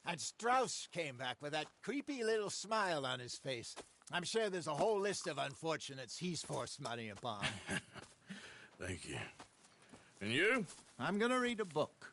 And Strauss came back with that creepy little smile on his face. I'm sure there's a whole list of unfortunates he's forced money upon. Thank you. And you? I'm gonna read a book.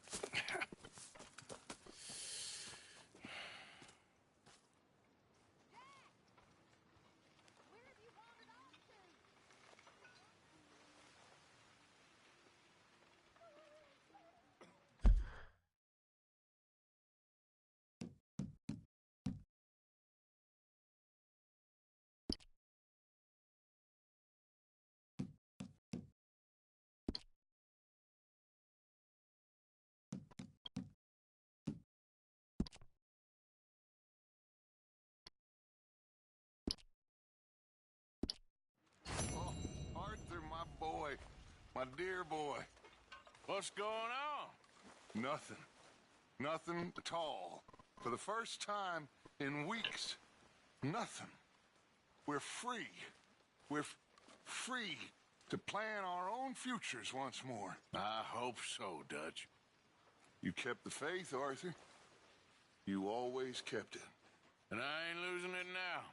My dear boy. What's going on? Nothing. Nothing at all. For the first time in weeks. Nothing. We're free. We're free to plan our own futures once more. I hope so, Dutch. You kept the faith, Arthur. You always kept it. And I ain't losing it now.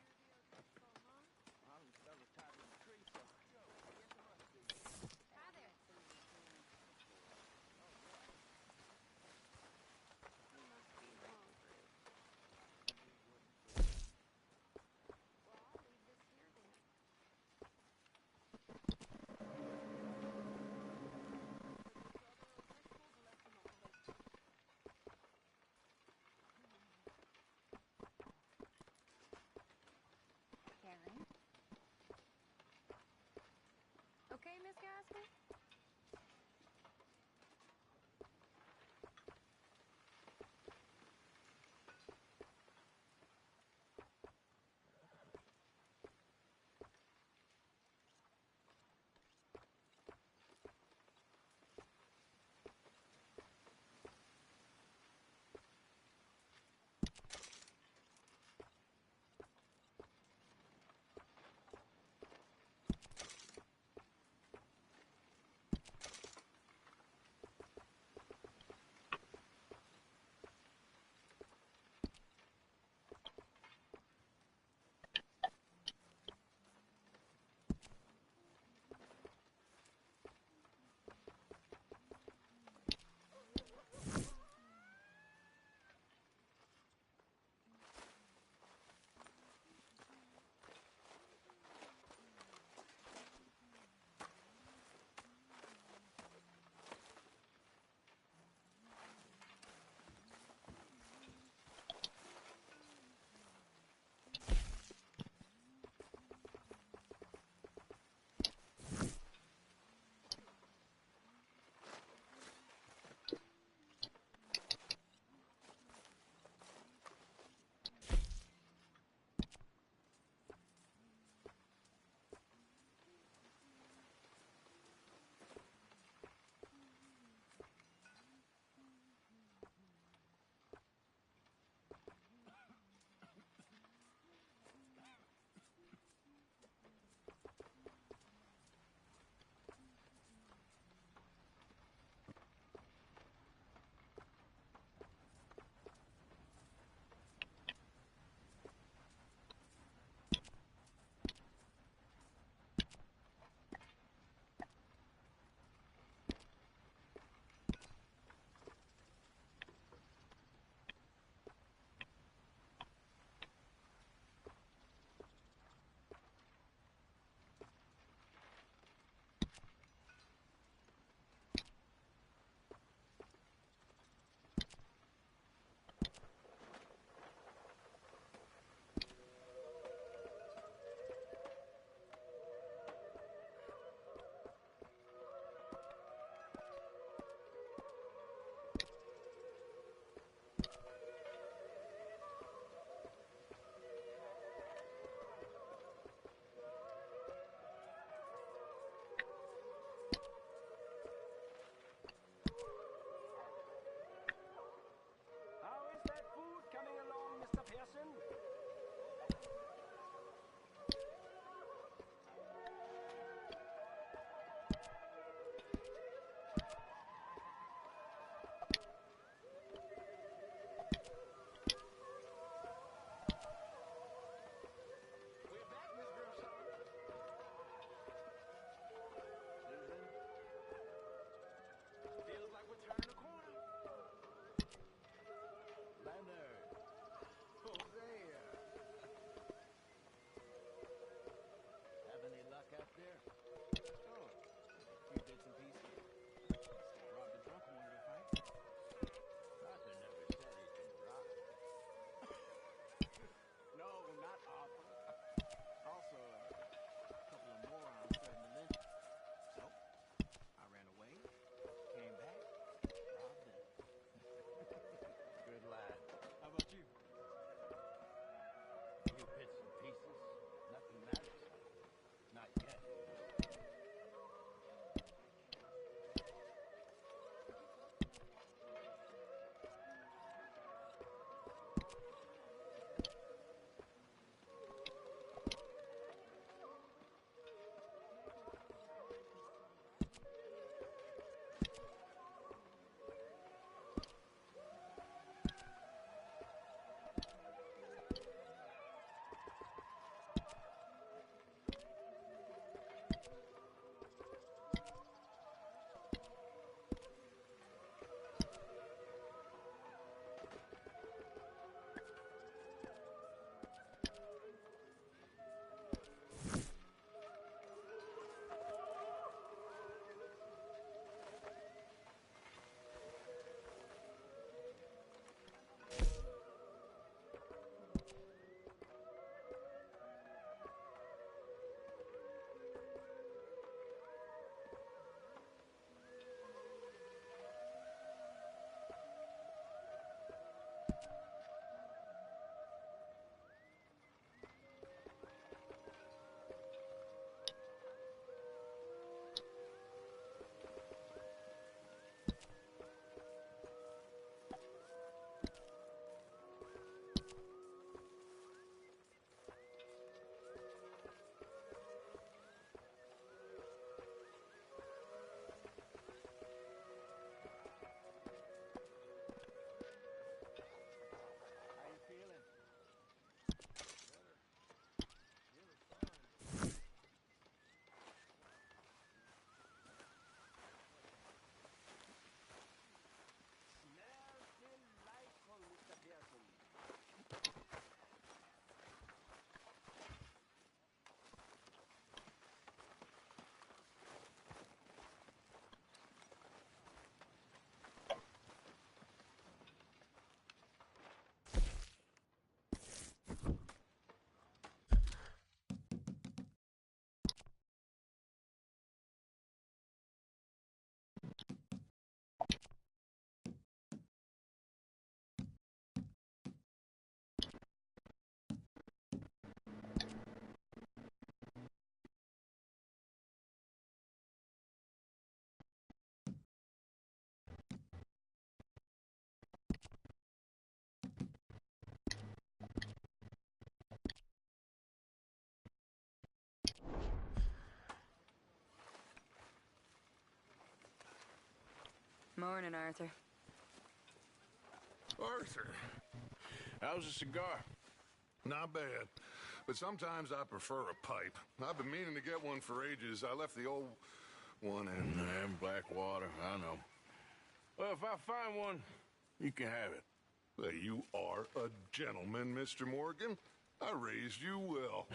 Karen? Okay, Miss Gaskell? Morning, Arthur. Arthur, how's a cigar? Not bad, but sometimes I prefer a pipe. I've been meaning to get one for ages. I left the old one in Blackwater, I know. Well, if I find one, you can have it. Well, you are a gentleman, Mr. Morgan. I raised you well.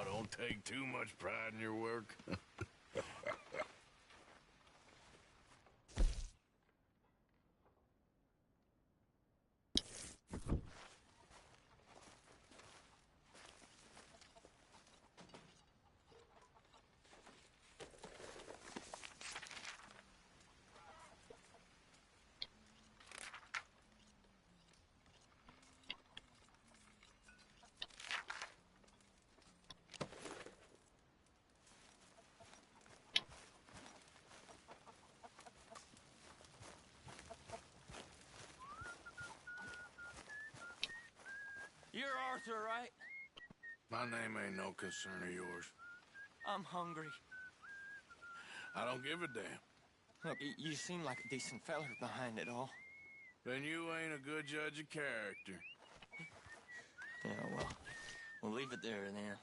Don't take too much pride in your work. You're Arthur, right? My name ain't no concern of yours. I'm hungry. I don't give a damn. Look, you seem like a decent fella behind it all. Then you ain't a good judge of character. Yeah, well, we'll leave it there then.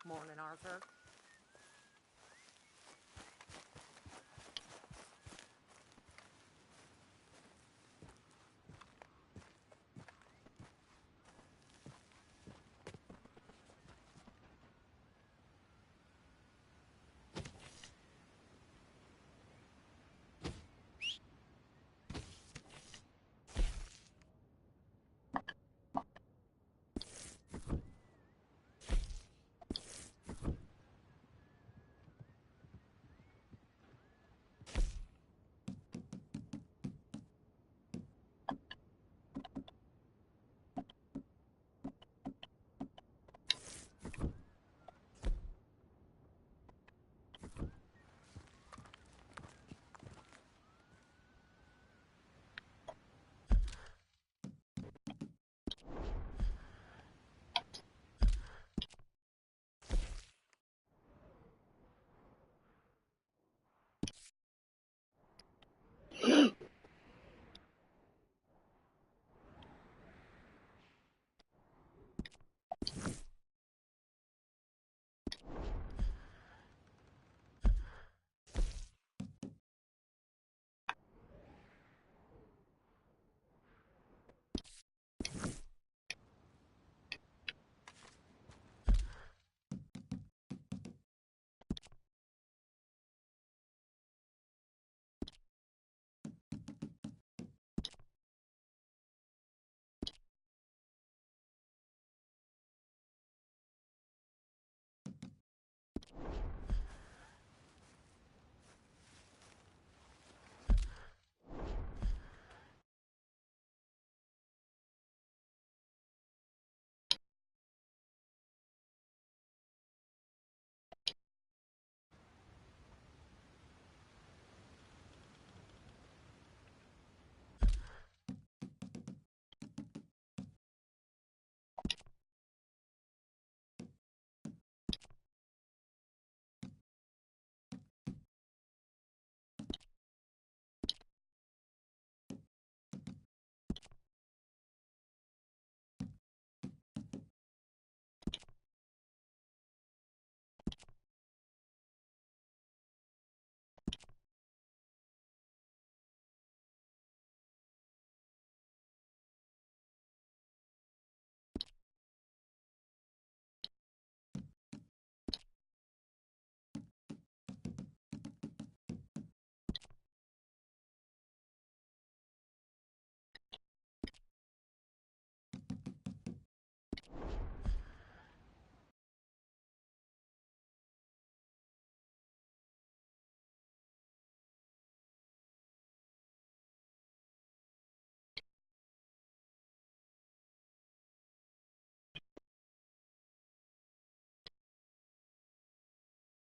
Morning, Arthur.